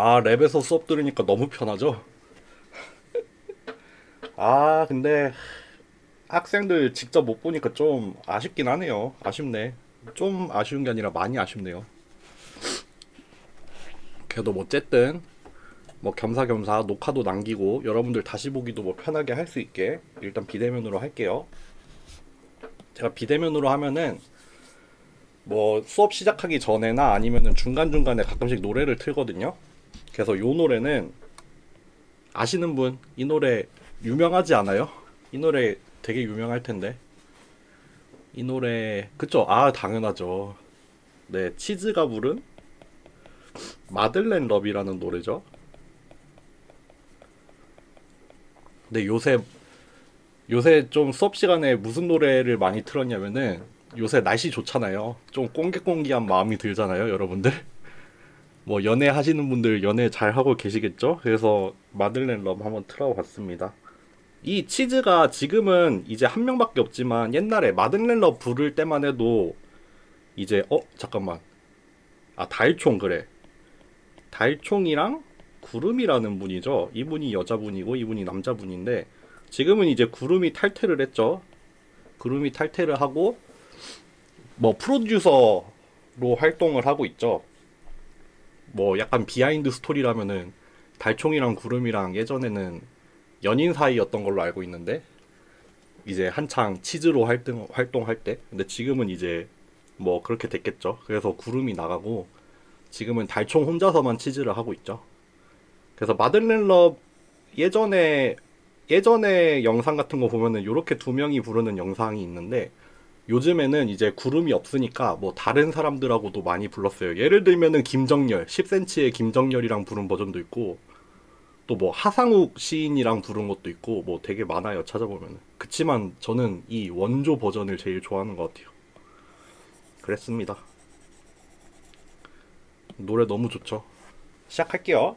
아, 랩에서 수업 들으니까 너무 편하죠? 아, 근데 학생들 직접 못 보니까 좀 아쉽긴 하네요. 아쉽네. 좀 아쉬운 게 아니라 많이 아쉽네요. 그래도 뭐 어쨌든 뭐 겸사겸사 녹화도 남기고 여러분들 다시 보기도 뭐 편하게 할 수 있게 일단 비대면으로 할게요. 제가 비대면으로 하면은 뭐 수업 시작하기 전에나 아니면은 중간중간에 가끔씩 노래를 틀거든요. 그래서 요 노래는 아시는 분, 이 노래 유명하지 않아요? 이 노래 되게 유명할 텐데. 이 노래, 그쵸? 아, 당연하죠. 네, 치즈가 부른 마들렌 러비라는 노래죠. 근데 요새 좀 수업 시간에 무슨 노래를 많이 틀었냐면은 요새 날씨 좋잖아요. 좀 꽁기꽁기한 마음이 들잖아요, 여러분들. 뭐 연애 하시는 분들 연애 잘 하고 계시겠죠? 그래서 마들렌 러브 한번 틀어봤습니다. 이 치즈가 지금은 이제 한 명밖에 없지만 옛날에 마들렌 러브 부를 때만 해도 이제 잠깐만, 아 달총, 그래, 달총이랑 구름이라는 분이죠. 이분이 여자분이고 이분이 남자분인데 지금은 이제 구름이 탈퇴를 했죠. 구름이 탈퇴를 하고 뭐 프로듀서로 활동을 하고 있죠. 뭐 약간 비하인드 스토리라면은 달총이랑 구름이랑 예전에는 연인 사이였던 걸로 알고 있는데 이제 한창 치즈로 활동할 때, 근데 지금은 이제 뭐 그렇게 됐겠죠. 그래서 구름이 나가고 지금은 달총 혼자서만 치즈를 하고 있죠. 그래서 마들렌 럽 예전에 영상 같은 거 보면은 요렇게 두 명이 부르는 영상이 있는데 요즘에는 이제 구름이 없으니까 뭐 다른 사람들하고도 많이 불렀어요. 예를 들면은 김정열, 10cm의 김정열이랑 부른 버전도 있고 또 뭐 하상욱 시인이랑 부른 것도 있고 뭐 되게 많아요, 찾아보면은. 그치만 저는 이 원조 버전을 제일 좋아하는 것 같아요. 그랬습니다. 노래 너무 좋죠. 시작할게요.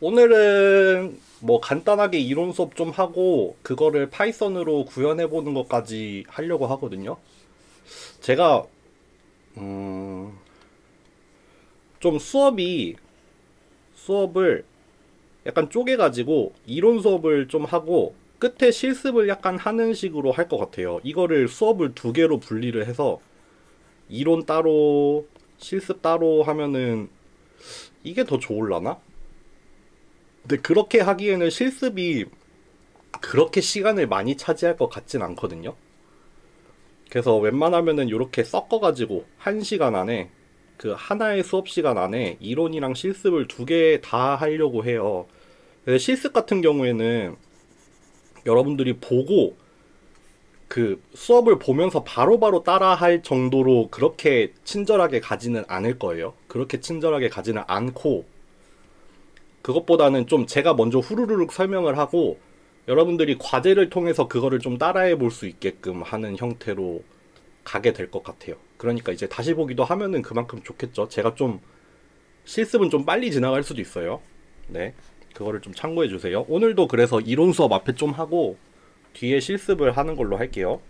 오늘은 뭐 간단하게 이론 수업 좀 하고 그거를 파이썬으로 구현해 보는 것까지 하려고 하거든요. 제가 좀 수업을 약간 쪼개가지고 이론 수업을 좀 하고 끝에 실습을 약간 하는 식으로 할 것 같아요. 이거를 수업을 두 개로 분리를 해서 이론 따로 실습 따로 하면은 이게 더 좋을라나? 근데 그렇게 하기에는 실습이 그렇게 시간을 많이 차지할 것 같진 않거든요. 그래서 웬만하면은 이렇게 섞어가지고 1시간 안에 그 하나의 수업 시간 안에 이론이랑 실습을 두 개 다 하려고 해요. 근데 실습 같은 경우에는 여러분들이 보고 그 수업을 보면서 바로바로 따라 할 정도로 그렇게 친절하게 가지는 않을 거예요. 그렇게 친절하게 가지는 않고 그것보다는 좀 제가 먼저 후루룩 설명을 하고 여러분들이 과제를 통해서 그거를 좀 따라해 볼 수 있게끔 하는 형태로 가게 될 것 같아요. 그러니까 이제 다시 보기도 하면은 그만큼 좋겠죠. 제가 좀 실습은 좀 빨리 지나갈 수도 있어요. 네. 그거를 좀 참고해 주세요. 오늘도 그래서 이론 수업 앞에 좀 하고 뒤에 실습을 하는 걸로 할게요.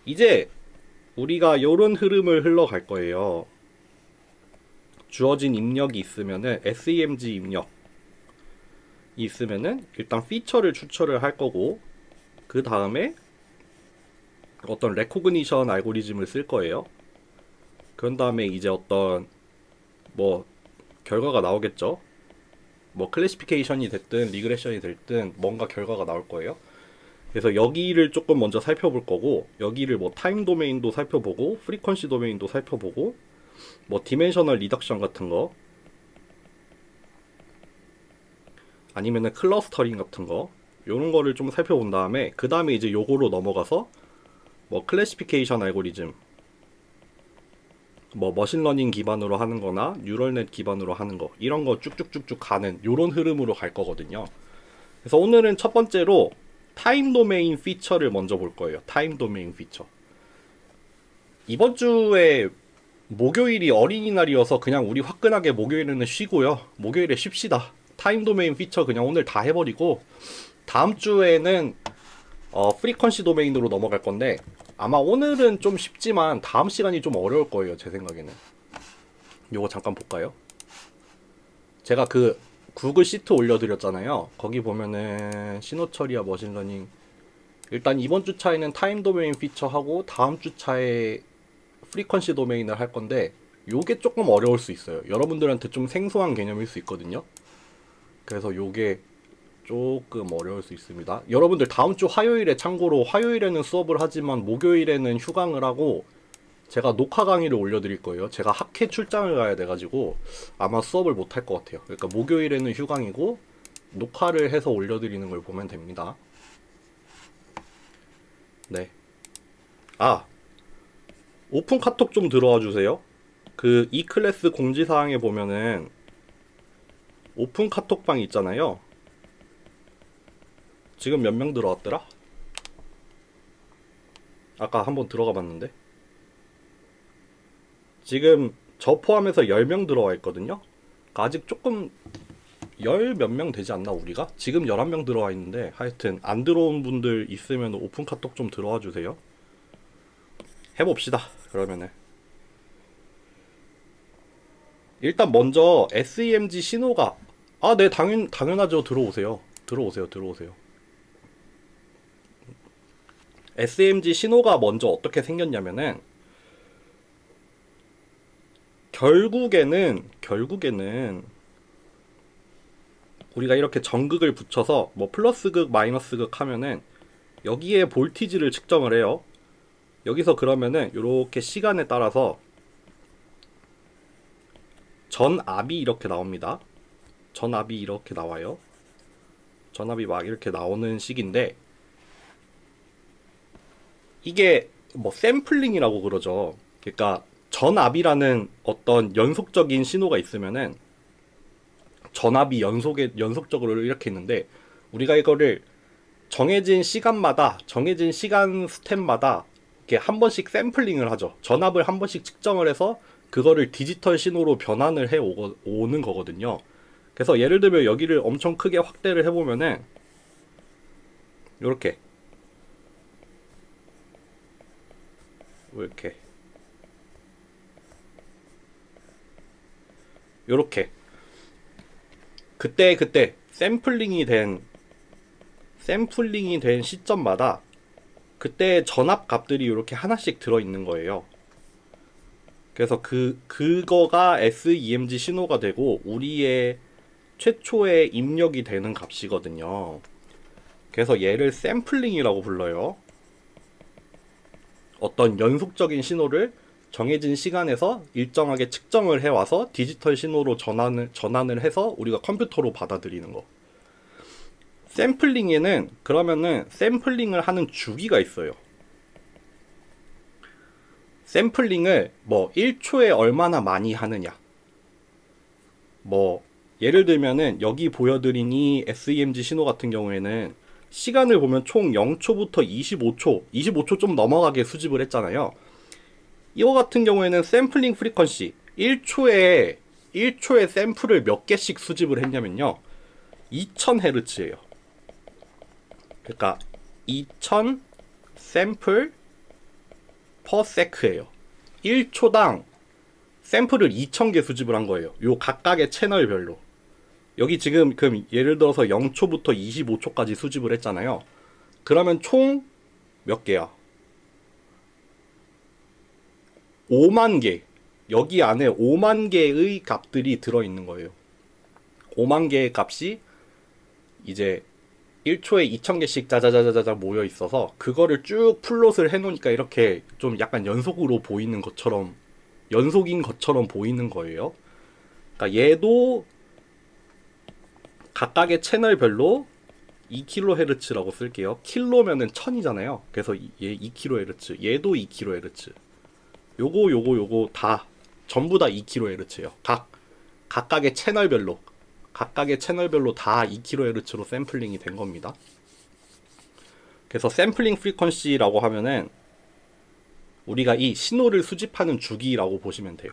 이제 우리가 요런 흐름을 흘러갈 거예요. 주어진 입력이 있으면은 SEMG 입력이 있으면은 일단 피처를 추출을 할 거고 그 다음에 어떤 레코그니션 알고리즘을 쓸 거예요. 그런 다음에 이제 어떤 뭐 결과가 나오겠죠. 뭐 클래시피케이션이 됐든 리그레션이 됐든 뭔가 결과가 나올 거예요. 그래서 여기를 조금 먼저 살펴볼 거고 여기를 뭐 타임 도메인도 살펴보고 프리퀀시 도메인도 살펴보고 뭐 디멘셔널 리덕션 같은 거 아니면은 클러스터링 같은 거 요런 거를 좀 살펴본 다음에 그 다음에 이제 요거로 넘어가서 뭐 클래시피케이션 알고리즘 뭐 머신러닝 기반으로 하는 거나 뉴럴넷 기반으로 하는 거 이런 거 쭉쭉쭉쭉 가는 요런 흐름으로 갈 거거든요. 그래서 오늘은 첫 번째로 타임 도메인 피처를 먼저 볼 거예요. 타임 도메인 피처. 이번 주에 목요일이 어린이날이어서 그냥 우리 화끈하게 목요일에는 쉬고요. 목요일에 쉽시다. 타임 도메인 피처 그냥 오늘 다 해버리고 다음 주에는 프리퀀시 도메인으로 넘어갈 건데 아마 오늘은 좀 쉽지만 다음 시간이 좀 어려울 거예요. 제 생각에는. 요거 잠깐 볼까요? 제가 그 구글 시트 올려드렸잖아요. 거기 보면은 신호 처리와 머신러닝, 일단 이번 주차에는 타임 도메인 피처하고 다음 주차에 프리퀀시 도메인을 할 건데, 요게 조금 어려울 수 있어요. 여러분들한테 좀 생소한 개념일 수 있거든요. 그래서 요게 조금 어려울 수 있습니다. 여러분들 다음 주 화요일에, 참고로 화요일에는 수업을 하지만 목요일에는 휴강을 하고 제가 녹화 강의를 올려드릴 거예요. 제가 학회 출장을 가야 돼가지고 아마 수업을 못 할 것 같아요. 그러니까 목요일에는 휴강이고 녹화를 해서 올려드리는 걸 보면 됩니다. 네. 아, 오픈 카톡 좀 들어와 주세요. 그 E클래스 공지사항에 보면은 오픈 카톡방 있잖아요. 지금 몇 명 들어왔더라? 아까 한번 들어가 봤는데 지금 저 포함해서 10명 들어와 있거든요. 아직 조금 10 몇 명 되지 않나 우리가? 지금 11명 들어와 있는데, 하여튼 안 들어온 분들 있으면 오픈 카톡 좀 들어와 주세요. 해봅시다. 그러면은 일단 먼저 SEMG 신호가, 아, 네, 당연하죠. 들어오세요. 들어오세요. SEMG 신호가 먼저 어떻게 생겼냐면은, 결국에는 우리가 이렇게 전극을 붙여서 뭐 플러스극 마이너스극 하면은 여기에 볼티지를 측정을 해요. 여기서 그러면은 이렇게 시간에 따라서 전압이 이렇게 나옵니다. 전압이 이렇게 나와요. 전압이 막 이렇게 나오는 식인데, 이게 뭐 샘플링이라고 그러죠. 그러니까 전압이라는 어떤 연속적인 신호가 있으면은 전압이 연속적으로 이렇게 있는데, 우리가 이거를 정해진 시간마다, 정해진 시간 스텝마다 이렇게 한 번씩 샘플링을 하죠. 전압을 한 번씩 측정을 해서 그거를 디지털 신호로 변환을 해 오는 거거든요. 그래서 예를 들면 여기를 엄청 크게 확대를 해보면은 요렇게 요렇게 그때 샘플링이 된 시점마다 그때 전압 값들이 이렇게 하나씩 들어있는 거예요. 그래서 그거가 SEMG 신호가 되고 우리의 최초의 입력이 되는 값이거든요. 그래서 얘를 샘플링이라고 불러요. 어떤 연속적인 신호를 정해진 시간에서 일정하게 측정을 해와서 디지털 신호로 전환을 해서 우리가 컴퓨터로 받아들이는 거. 샘플링에는 그러면은 샘플링을 하는 주기가 있어요. 샘플링을 뭐 1초에 얼마나 많이 하느냐, 뭐 예를 들면은 여기 보여드린 이 SEMG 신호 같은 경우에는 시간을 보면 총 0초부터 25초 좀 넘어가게 수집을 했잖아요. 이거 같은 경우에는 샘플링 프리퀀시 1초에 샘플을 몇 개씩 수집을 했냐면요, 2000Hz예요. 그러니까 2000 샘플 per sec예요. 1초당 샘플을 2000개 수집을 한 거예요. 요 각각의 채널별로. 여기 지금 그럼 예를 들어서 0초부터 25초까지 수집을 했잖아요. 그러면 총 몇 개야? 5만 개. 여기 안에 5만 개의 값들이 들어있는 거예요. 5만 개의 값이 이제 1초에 2000개씩 짜자자자자 모여 있어서 그거를 쭉 플롯을 해놓으니까 이렇게 좀 약간 연속으로 보이는 것처럼, 연속인 것처럼 보이는 거예요. 그러니까 얘도 각각의 채널별로 2kHz라고 쓸게요. 킬로면은 1000이잖아요. 그래서 얘 2kHz, 얘도 2kHz. 요거 다 전부 다 2kHz예요. 각각의 채널별로 다 2kHz로 샘플링이 된 겁니다. 그래서 샘플링 프리퀀시라고 하면은 우리가 이 신호를 수집하는 주기라고 보시면 돼요.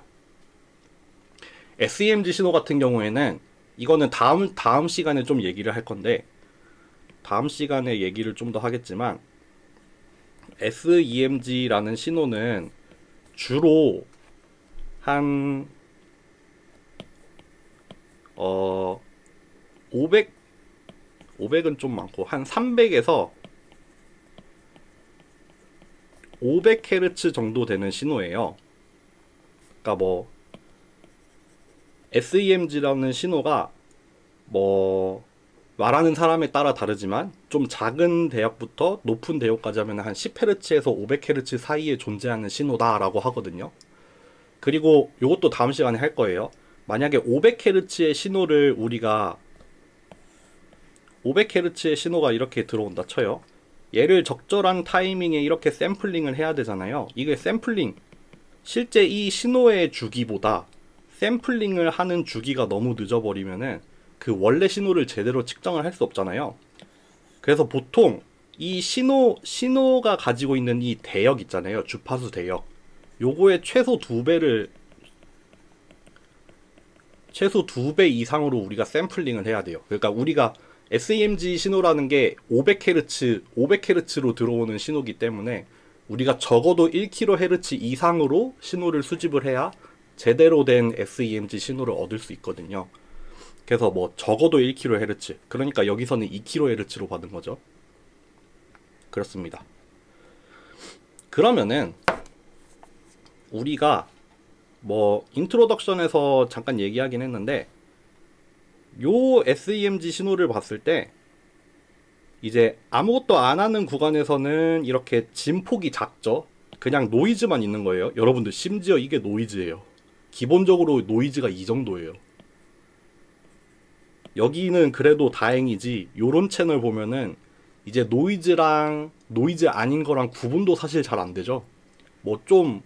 SEMG 신호 같은 경우에는 이거는 다음 시간에 좀 얘기를 할 건데, 다음 시간에 얘기를 좀 더 하겠지만, SEMG라는 신호는 주로 한 500, 500은 좀 많고 한 300에서 500Hz 정도 되는 신호예요. 그러니까 뭐 SEMG라는 신호가 뭐 말하는 사람에 따라 다르지만 좀 작은 대역부터 높은 대역까지 하면 한 10Hz에서 500Hz 사이에 존재하는 신호다라고 하거든요. 그리고 이것도 다음 시간에 할 거예요. 만약에 500Hz의 신호를 우리가 500Hz의 신호가 이렇게 들어온다 쳐요. 얘를 적절한 타이밍에 이렇게 샘플링을 해야 되잖아요. 이게 샘플링, 실제 이 신호의 주기보다 샘플링을 하는 주기가 너무 늦어버리면은 그 원래 신호를 제대로 측정을 할 수 없잖아요. 그래서 보통 이 신호가 가지고 있는 이 대역 있잖아요. 주파수 대역. 요거의 최소 2배 이상으로 우리가 샘플링을 해야 돼요. 그러니까 우리가 SEMG 신호라는 게 500Hz로 들어오는 신호기 때문에 우리가 적어도 1kHz 이상으로 신호를 수집을 해야 제대로 된 SEMG 신호를 얻을 수 있거든요. 그래서 뭐 적어도 1kHz, 그러니까 여기서는 2kHz로 받은 거죠. 그렇습니다. 그러면은 우리가 뭐 인트로덕션에서 잠깐 얘기하긴 했는데 요 SEMG 신호를 봤을 때 이제 아무것도 안 하는 구간에서는 이렇게 진폭이 작죠. 그냥 노이즈만 있는 거예요. 여러분들 심지어 이게 노이즈예요. 기본적으로 노이즈가 이 정도예요. 여기는 그래도 다행이지, 요런 채널 보면은 이제 노이즈랑 노이즈 아닌 거랑 구분도 사실 잘 안 되죠. 뭐 좀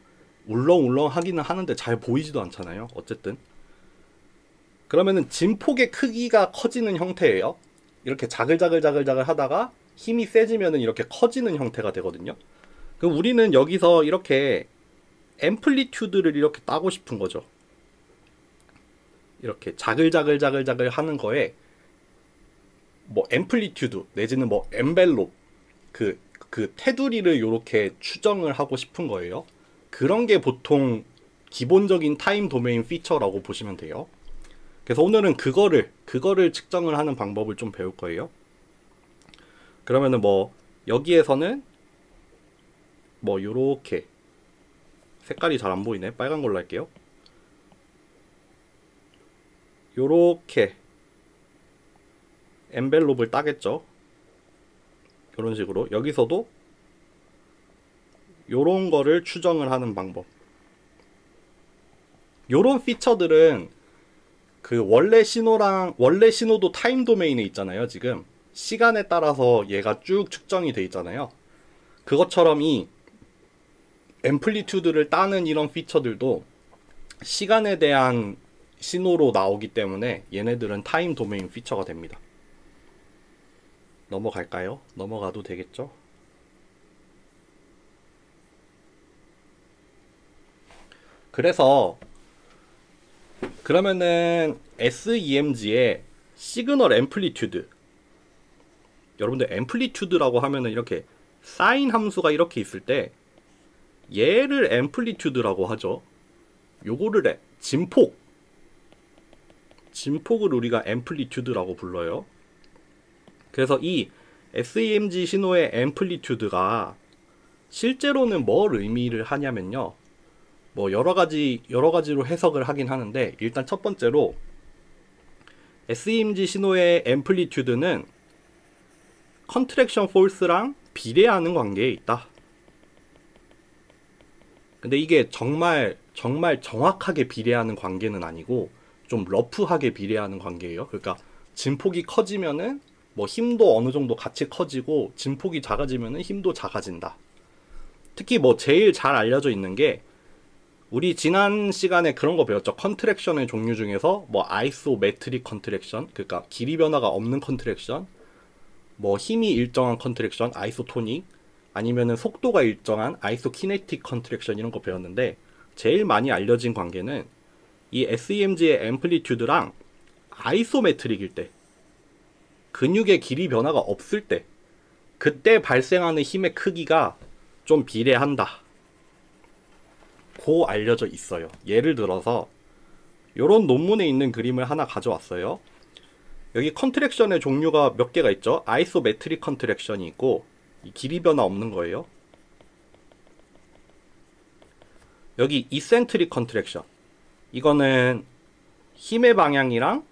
울렁울렁 하기는 하는데 잘 보이지도 않잖아요. 어쨌든 그러면은 진폭의 크기가 커지는 형태예요. 이렇게 자글자글 하다가 힘이 세지면은 이렇게 커지는 형태가 되거든요. 그럼 우리는 여기서 이렇게 앰플리튜드를 이렇게 따고 싶은 거죠. 이렇게 자글자글 하는 거에 뭐 앰플리튜드 내지는 뭐 엔벨롭, 그 테두리를 이렇게 추정을 하고 싶은 거예요. 그런 게 보통 기본적인 타임 도메인 피처라고 보시면 돼요. 그래서 오늘은 그거를 측정을 하는 방법을 좀 배울 거예요. 그러면은 뭐 여기에서는 뭐 요렇게 색깔이 잘 안 보이네. 빨간 걸로 할게요. 요렇게 엔벨롭을 따겠죠. 요런 식으로 여기서도 요런 거를 추정을 하는 방법. 요런 피처들은 그 원래 신호도 타임 도메인에 있잖아요. 지금 시간에 따라서 얘가 쭉 측정이 돼 있잖아요. 그것처럼 이 앰플리튜드를 따는 이런 피처들도 시간에 대한 신호로 나오기 때문에 얘네들은 타임 도메인 피처가 됩니다. 넘어갈까요? 넘어가도 되겠죠? 그래서 그러면은 SEMG의 시그널 앰플리튜드, 여러분들 앰플리튜드라고 하면은 이렇게 사인 함수가 이렇게 있을 때 얘를 앰플리튜드라고 하죠. 요거를 진폭을 우리가 앰플리튜드라고 불러요. 그래서 이 SEMG 신호의 앰플리튜드가 실제로는 뭘 의미를 하냐면요, 뭐 여러 가지로 해석을 하긴 하는데, 일단 첫 번째로 SEMG 신호의 앰플리튜드는 컨트랙션 포스랑 비례하는 관계에 있다. 근데 이게 정말 정확하게 비례하는 관계는 아니고 좀 러프하게 비례하는 관계예요. 그러니까 진폭이 커지면은 뭐 힘도 어느 정도 같이 커지고, 진폭이 작아지면은 힘도 작아진다. 특히 뭐 제일 잘 알려져 있는 게, 우리 지난 시간에 그런 거 배웠죠. 컨트랙션의 종류 중에서 뭐 아이소메트릭 컨트랙션, 그러니까 길이 변화가 없는 컨트랙션, 뭐 힘이 일정한 컨트랙션 아이소토닉, 아니면은 속도가 일정한 아이소키네틱 컨트랙션, 이런 거 배웠는데, 제일 많이 알려진 관계는 이 SEMG의 앰플리튜드랑 아이소메트릭일 때, 근육의 길이 변화가 없을 때, 그때 발생하는 힘의 크기가 좀 비례한다 고 알려져 있어요. 예를 들어서 요런 논문에 있는 그림을 하나 가져왔어요. 여기 컨트랙션의 종류가 몇 개가 있죠. 아이소메트릭 컨트랙션이 있고 길이 변화 없는 거예요. 여기 이센트릭 컨트랙션, 이거는 힘의 방향이랑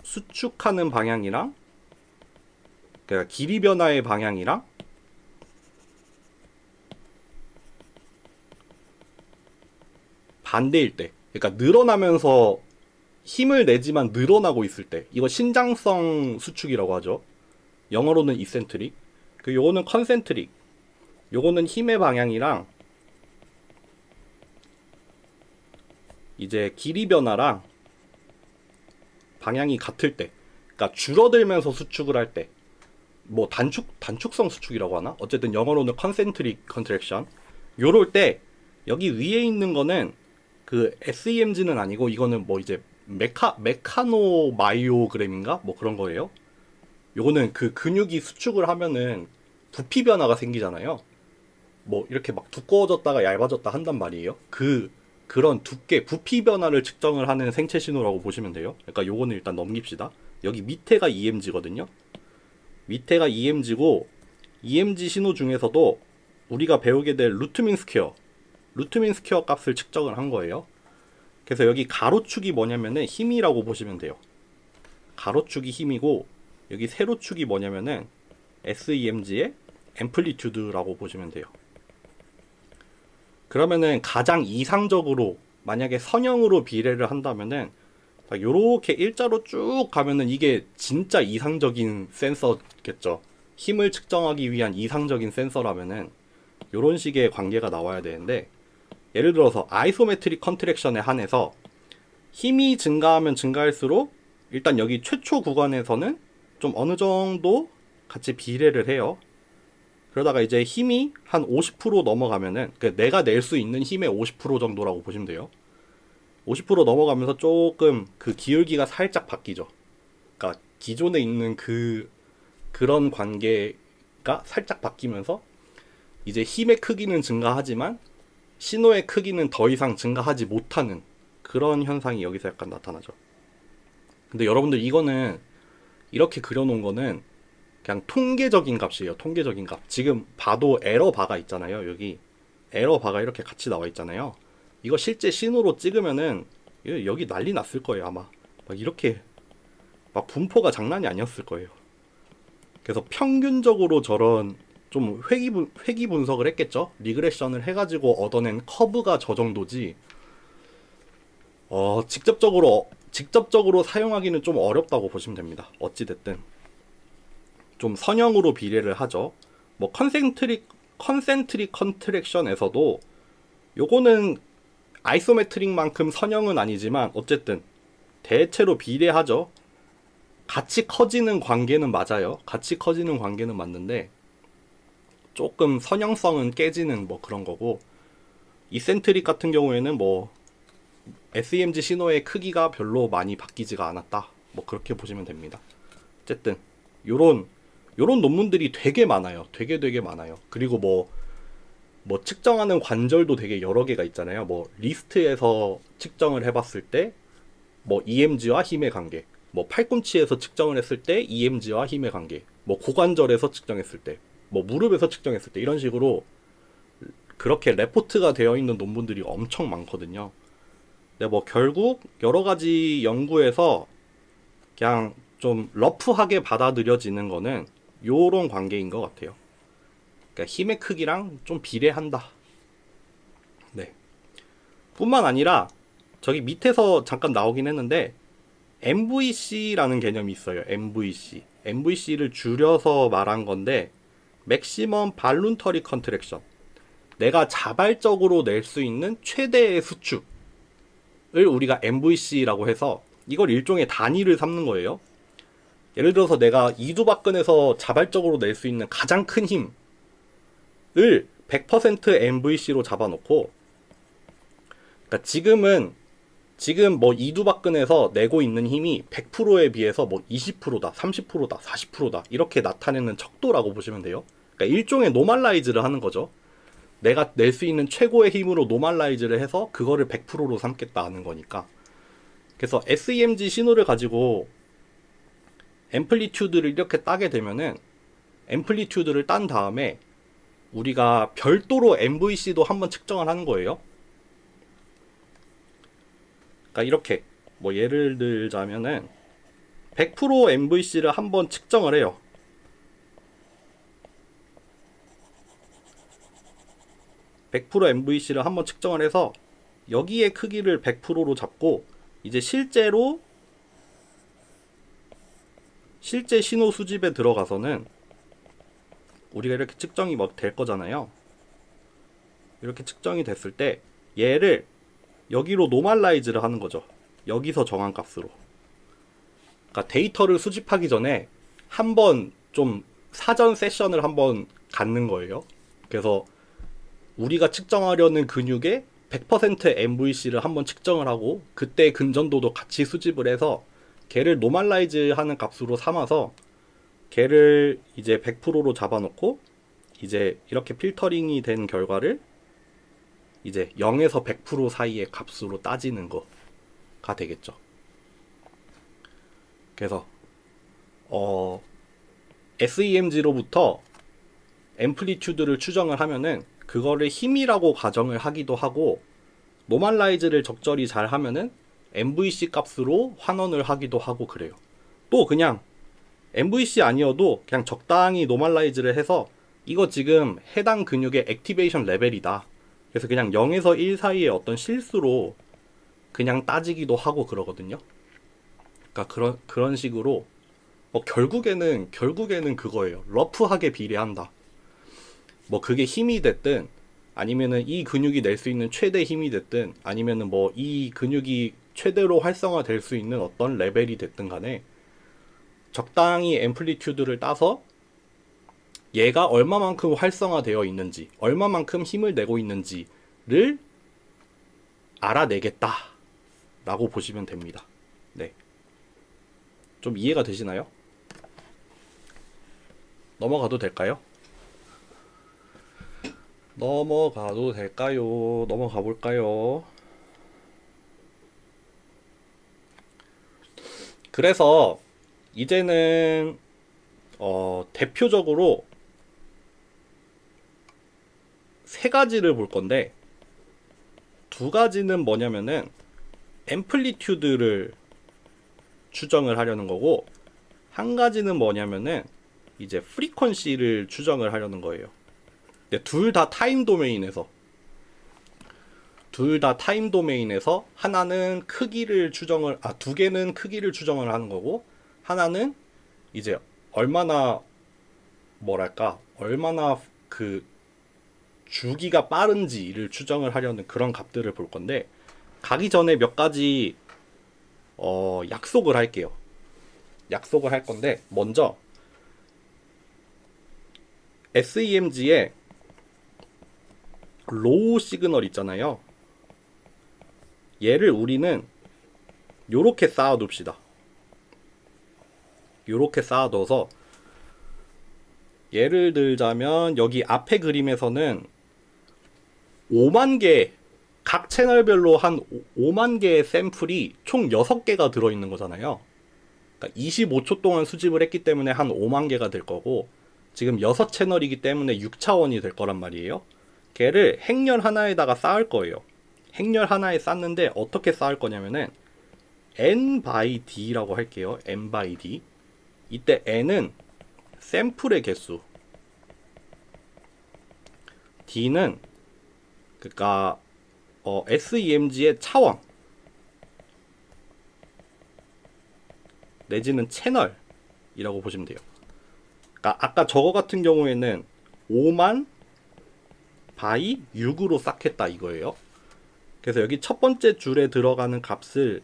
수축하는 방향이랑, 그러니까 길이 변화의 방향이랑 반대일 때, 그러니까 늘어나면서 힘을 내지만 늘어나고 있을 때, 이거 신장성 수축이라고 하죠. 영어로는 이센트릭. 그 요거는 컨센트릭. 요거는 힘의 방향이랑 이제 길이 변화랑 방향이 같을 때, 그러니까 줄어들면서 수축을 할 때, 뭐 단축성 수축이라고 하나? 어쨌든 영어로는 컨센트릭 컨트랙션. 요럴 때 여기 위에 있는 거는 그 SEMG는 아니고, 이거는 뭐 이제 메카노마이오그램인가? 뭐 그런 거예요. 요거는 그 근육이 수축을 하면은 부피 변화가 생기잖아요. 뭐 이렇게 막 두꺼워졌다가 얇아졌다 한단 말이에요. 그런 두께, 부피 변화를 측정을 하는 생체 신호라고 보시면 돼요. 그러니까 요거는 일단 넘깁시다. 여기 밑에가 EMG거든요. 밑에가 EMG고, EMG 신호 중에서도 우리가 배우게 될 루트민 스퀘어 값을 측정을 한 거예요. 그래서 여기 가로축이 뭐냐면은 힘이라고 보시면 돼요. 가로축이 힘이고, 여기 세로축이 뭐냐면은 SEMG의 앰플리튜드라고 보시면 돼요. 그러면은 가장 이상적으로, 만약에 선형으로 비례를 한다면은 요렇게 일자로 쭉 가면은 이게 진짜 이상적인 센서겠죠. 힘을 측정하기 위한 이상적인 센서라면은 요런 식의 관계가 나와야 되는데, 예를 들어서 아이소메트릭 컨트랙션에 한해서 힘이 증가하면 증가할수록 일단 여기 최초 구간에서는 좀 어느 정도 같이 비례를 해요. 그러다가 이제 힘이 한 50% 넘어가면은, 내가 낼 수 있는 힘의 50% 정도라고 보시면 돼요. 50% 넘어가면서 조금 그 기울기가 살짝 바뀌죠. 그러니까 기존에 있는 그런 관계가 살짝 바뀌면서 이제 힘의 크기는 증가하지만 신호의 크기는 더 이상 증가하지 못하는 그런 현상이 여기서 약간 나타나죠. 근데 여러분들, 이거는 이렇게 그려놓은 거는 그냥 통계적인 값이에요. 통계적인 값. 지금 봐도 에러 바가 있잖아요. 여기 에러 바가 이렇게 같이 나와 있잖아요. 이거 실제 신호로 찍으면은 여기 난리 났을 거예요. 아마 막 이렇게 막 분포가 장난이 아니었을 거예요. 그래서 평균적으로 저런 좀 회귀 분석을 했겠죠. 리그레션을 해가지고 얻어낸 커브가 저 정도지, 직접적으로 사용하기는 좀 어렵다고 보시면 됩니다. 어찌됐든 좀 선형으로 비례를 하죠. 뭐 컨센트릭 컨트랙션에서도 요거는 아이소메트릭만큼 선형은 아니지만 어쨌든 대체로 비례하죠. 같이 커지는 관계는 맞아요. 같이 커지는 관계는 맞는데 조금 선형성은 깨지는 뭐 그런 거고, 이센트릭 같은 경우에는 뭐 SEMG 신호의 크기가 별로 많이 바뀌지가 않았다. 뭐 그렇게 보시면 됩니다. 어쨌든 요런 논문들이 되게 많아요. 되게 많아요. 그리고 뭐 측정하는 관절도 되게 여러 개가 있잖아요. 뭐 리스트에서 측정을 해봤을 때 뭐 EMG와 힘의 관계, 뭐 팔꿈치에서 측정을 했을 때 EMG와 힘의 관계, 뭐 고관절에서 측정했을 때, 뭐 무릎에서 측정했을 때, 이런 식으로 그렇게 레포트가 되어 있는 논문들이 엄청 많거든요. 근데 뭐 결국 여러 가지 연구에서 그냥 좀 러프하게 받아들여지는 거는 요런 관계인 것 같아요. 그러니까 힘의 크기랑 좀 비례한다. 네. 뿐만 아니라 저기 밑에서 잠깐 나오긴 했는데 MVC라는 개념이 있어요. MVC를 줄여서 말한 건데 맥시멈 발룬터리 컨트랙션. 내가 자발적으로 낼 수 있는 최대의 수축을 우리가 MVC라고 해서 이걸 일종의 단위를 삼는 거예요. 예를 들어서 내가 이두박근에서 자발적으로 낼 수 있는 가장 큰 힘을 100% MVC로 잡아놓고, 그러니까 지금 뭐 이두박근에서 내고 있는 힘이 100%에 비해서 뭐 20%다, 30%다, 40%다 이렇게 나타내는 척도라고 보시면 돼요. 그러니까 일종의 노멀라이즈를 하는 거죠. 내가 낼 수 있는 최고의 힘으로 노멀라이즈를 해서 그거를 100%로 삼겠다 하는 거니까. 그래서 SEMG 신호를 가지고 앰플리튜드를 이렇게 따게 되면은 앰플리튜드를 딴 다음에 우리가 별도로 MVC도 한번 측정을 하는 거예요. 그러니까 이렇게 뭐 예를 들자면은 100% MVC를 한번 측정을 해요. (100% MVC를 한번 측정을 해서 여기에 크기를 100%로 잡고 이제 실제 신호 수집에 들어가서는 우리가 이렇게 측정이 막 될 거잖아요. 이렇게 측정이 됐을 때 얘를 여기로 노멀라이즈를 하는 거죠. 여기서 정한 값으로. 그러니까 데이터를 수집하기 전에 한번 좀 사전 세션을 한번 갖는 거예요. 그래서 우리가 측정하려는 근육의 100% MVC를 한번 측정을 하고 그때 근전도도 같이 수집을 해서 걔를 노멀라이즈 하는 값으로 삼아서 걔를 이제 100%로 잡아놓고 이제 이렇게 필터링이 된 결과를 이제 0에서 100% 사이의 값으로 따지는 거가 되겠죠. 그래서 SEMG로부터 앰플리튜드를 추정을 하면은 그거를 힘이라고 가정을 하기도 하고 노멀라이즈를 적절히 잘 하면은 MVC 값으로 환원을 하기도 하고 그래요. 또 그냥 MVC 아니어도 그냥 적당히 노멀라이즈를 해서 이거 지금 해당 근육의 액티베이션 레벨이다. 그래서 그냥 0에서 1 사이의 어떤 실수로 그냥 따지기도 하고 그러거든요. 그러니까 그런 식으로 결국에는 그거예요. 러프하게 비례한다. 뭐 그게 힘이 됐든 아니면은 이 근육이 낼 수 있는 최대 힘이 됐든 아니면은 뭐 이 근육이 최대로 활성화될 수 있는 어떤 레벨이 됐든 간에 적당히 앰플리튜드를 따서 얘가 얼마만큼 활성화되어 있는지 얼마만큼 힘을 내고 있는지를 알아내겠다 라고 보시면 됩니다. 네. 좀 이해가 되시나요? 넘어가도 될까요? 넘어가 볼까요? 그래서 이제는 대표적으로 세 가지를 볼 건데 두 가지는 뭐냐면은 앰플리튜드를 추정을 하려는 거고 한 가지는 뭐냐면은 이제 프리퀀시를 추정을 하려는 거예요. 둘 다 타임 도메인에서 하나는 크기를 추정을 두 개는 크기를 추정을 하는 거고 하나는 이제 얼마나 그 주기가 빠른지를 추정을 하려는 그런 값들을 볼 건데 가기 전에 몇 가지 약속을 할게요. 약속을 할 건데 먼저 SEMG에 로우 시그널 있잖아요. 얘를 우리는 요렇게 쌓아둡시다. 요렇게 쌓아둬서 예를 들자면 여기 앞에 그림에서는 5만 개 각 채널별로 한 5만 개의 샘플이 총 6개가 들어있는 거잖아요. 그러니까 25초 동안 수집을 했기 때문에 한 5만 개가 될 거고 지금 6채널이기 때문에 6차원이 될 거란 말이에요. 걔를 행렬 하나에다가 쌓을 거예요. 행렬 하나에 쌓는데 어떻게 쌓을 거냐면은 n by d라고 할게요. n by d. 이때 n은 샘플의 개수, d는 그러니까 SEMG의 차원 내지는 채널이라고 보시면 돼요. 그러니까 아까 저거 같은 경우에는 5만 바이 6으로 쌓겠다 이거예요. 그래서 여기 첫 번째 줄에 들어가는 값을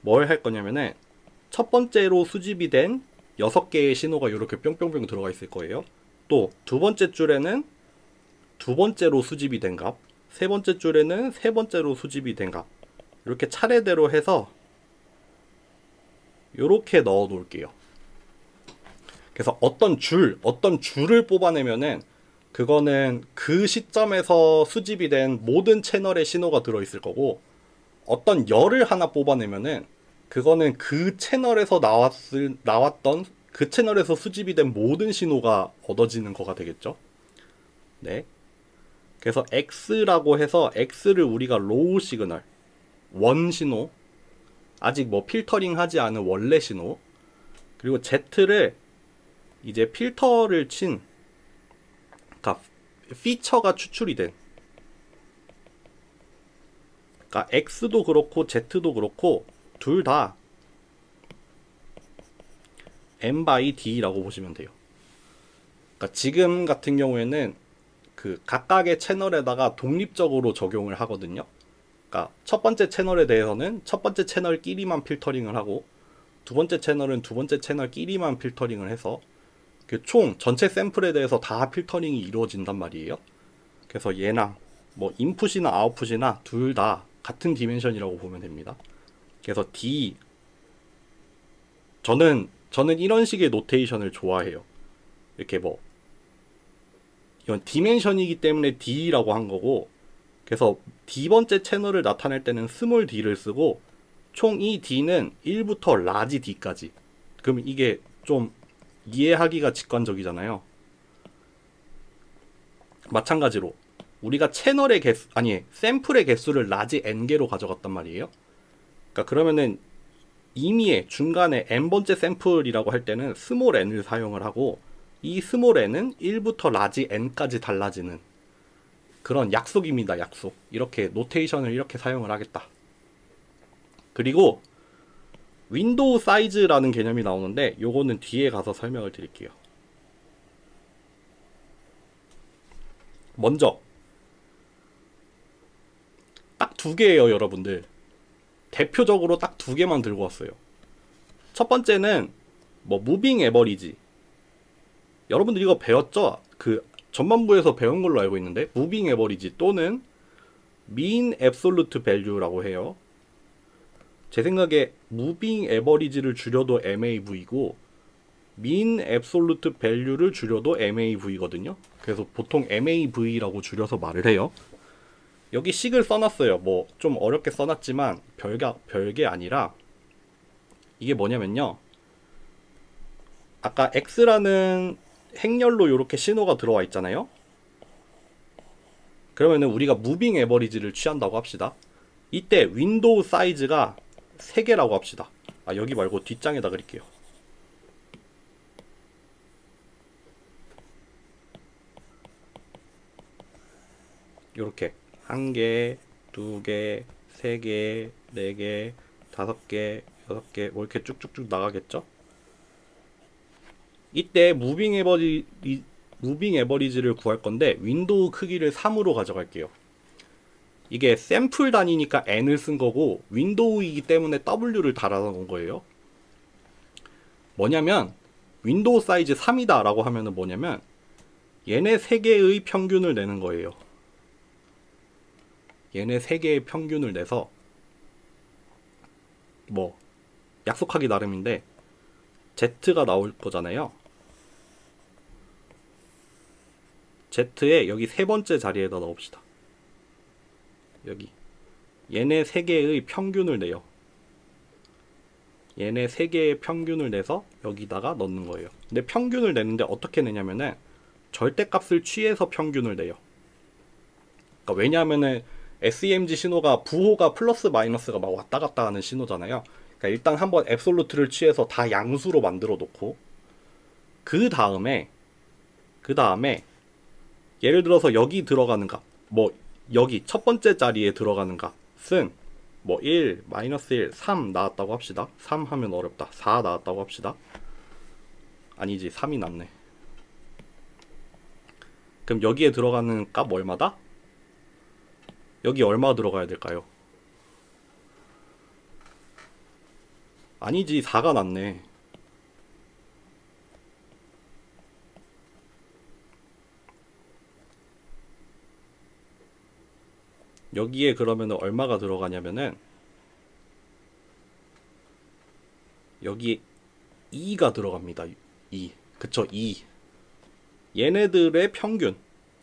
뭘 할 거냐면은 첫 번째로 수집이 된 6개의 신호가 이렇게 뿅뿅뿅 들어가 있을 거예요. 또 두 번째 줄에는 두 번째로 수집이 된 값, 세 번째 줄에는 세 번째로 수집이 된 값, 이렇게 차례대로 해서 이렇게 넣어 놓을게요. 그래서 어떤 줄을 뽑아내면은 그거는 그 시점에서 수집이 된 모든 채널의 신호가 들어있을 거고, 어떤 열을 하나 뽑아내면은 그거는 그 채널에서 나왔던 그 채널에서 수집이 된 모든 신호가 얻어지는 거가 되겠죠. 네. 그래서 X라고 해서 X를 우리가 로우 시그널, 원 신호, 아직 뭐 필터링 하지 않은 원래 신호, 그리고 Z를 이제 필터를 친, 그러니까 피처가 추출이 된, 그러니까 X도 그렇고 Z도 그렇고 둘 다 M by D라고 보시면 돼요. 그러니까 지금 같은 경우에는 그 각각의 채널에다가 독립적으로 적용을 하거든요. 그러니까 첫 번째 채널에 대해서는 첫 번째 채널끼리만 필터링을 하고, 두 번째 채널은 두 번째 채널끼리만 필터링을 해서 그 총 전체 샘플에 대해서 다 필터링이 이루어진단 말이에요. 그래서 얘랑 뭐 인풋이나 아웃풋이나 둘 다 같은 디멘션이라고 보면 됩니다. 그래서 D, 저는 이런 식의 노테이션을 좋아해요. 이렇게 뭐 이건 디멘션이기 때문에 D라고 한 거고, 그래서 D번째 채널을 나타낼 때는 스몰 d를 쓰고, 총 이 D는 1부터 라지 D까지. 그럼 이게 좀 이해하기가 직관적이잖아요. 마찬가지로 우리가 채널의 개수, 아니 샘플의 개수를 라지 n개로 가져갔단 말이에요. 그러니까 그러면은 임의의 중간에 n번째 샘플이라고 할 때는 스몰 n을 사용을 하고, 이 스몰 n은 1부터 라지 n까지 달라지는 그런 약속입니다. 약속. 이렇게 노테이션을 이렇게 사용을 하겠다. 그리고 윈도우 사이즈라는 개념이 나오는데 요거는 뒤에 가서 설명을 드릴게요. 먼저 딱 두 개예요, 여러분들. 대표적으로 딱 두 개만 들고 왔어요. 첫 번째는 뭐 무빙 에버리지. 여러분들 이거 배웠죠? 그 전반부에서 배운 걸로 알고 있는데, 무빙 에버리지 또는 mean absolute value라고 해요. 제 생각에 무빙 에버리지를 줄여도 MAV고 mean absolute value를 줄여도 MAV거든요. 그래서 보통 MAV라고 줄여서 말을 해요. 여기 식을 써놨어요. 뭐 좀 어렵게 써놨지만 별게 아니라, 이게 뭐냐면요, 아까 X라는 행렬로 이렇게 신호가 들어와 있잖아요. 그러면은 우리가 무빙 에버리지를 취한다고 합시다. 이때 윈도우 사이즈가 3개라고 합시다. 아, 여기 말고 뒷장에다 그릴게요. 요렇게 1개, 2개, 3개, 4개, 5개, 6개 뭐 이렇게 쭉쭉쭉 나가겠죠? 이때 무빙 에버리지를 구할 건데 윈도우 크기를 3으로 가져갈게요. 이게 샘플 단위니까 n을 쓴 거고, 윈도우이기 때문에 w를 달아놓은 거예요. 뭐냐면 윈도우 사이즈 3이다 라고 하면은 뭐냐면 얘네 3개의 평균을 내는 거예요. 얘네 3개의 평균을 내서, 뭐 약속하기 나름인데 Z가 나올 거잖아요. Z에 여기 세 번째 자리에다 넣읍시다. 여기 얘네 3개의 평균을 내요. 얘네 3개의 평균을 내서 여기다가 넣는 거예요. 근데 평균을 내는데 어떻게 내냐면은 절대값을 취해서 평균을 내요. 그러니까 왜냐하면은 SEMG 신호가 부호가 플러스 마이너스가 막 왔다 갔다 하는 신호잖아요. 그러니까 일단 한번 앱솔루트를 취해서 다 양수로 만들어 놓고, 그 다음에 예를 들어서 여기 들어가는 값, 뭐 여기 첫 번째 자리에 들어가는 값은 뭐 1, 마이너스 1, 3 나왔다고 합시다. 3 하면 어렵다. 4 나왔다고 합시다. 아니지, 3이 낫네. 그럼 여기에 들어가는 값 얼마다? 여기 얼마 들어가야 될까요? 아니지, 4가 낫네. 여기에 그러면 얼마가 들어가냐면은 여기에 2가 들어갑니다. 2. 그쵸, 2. 얘네들의 평균.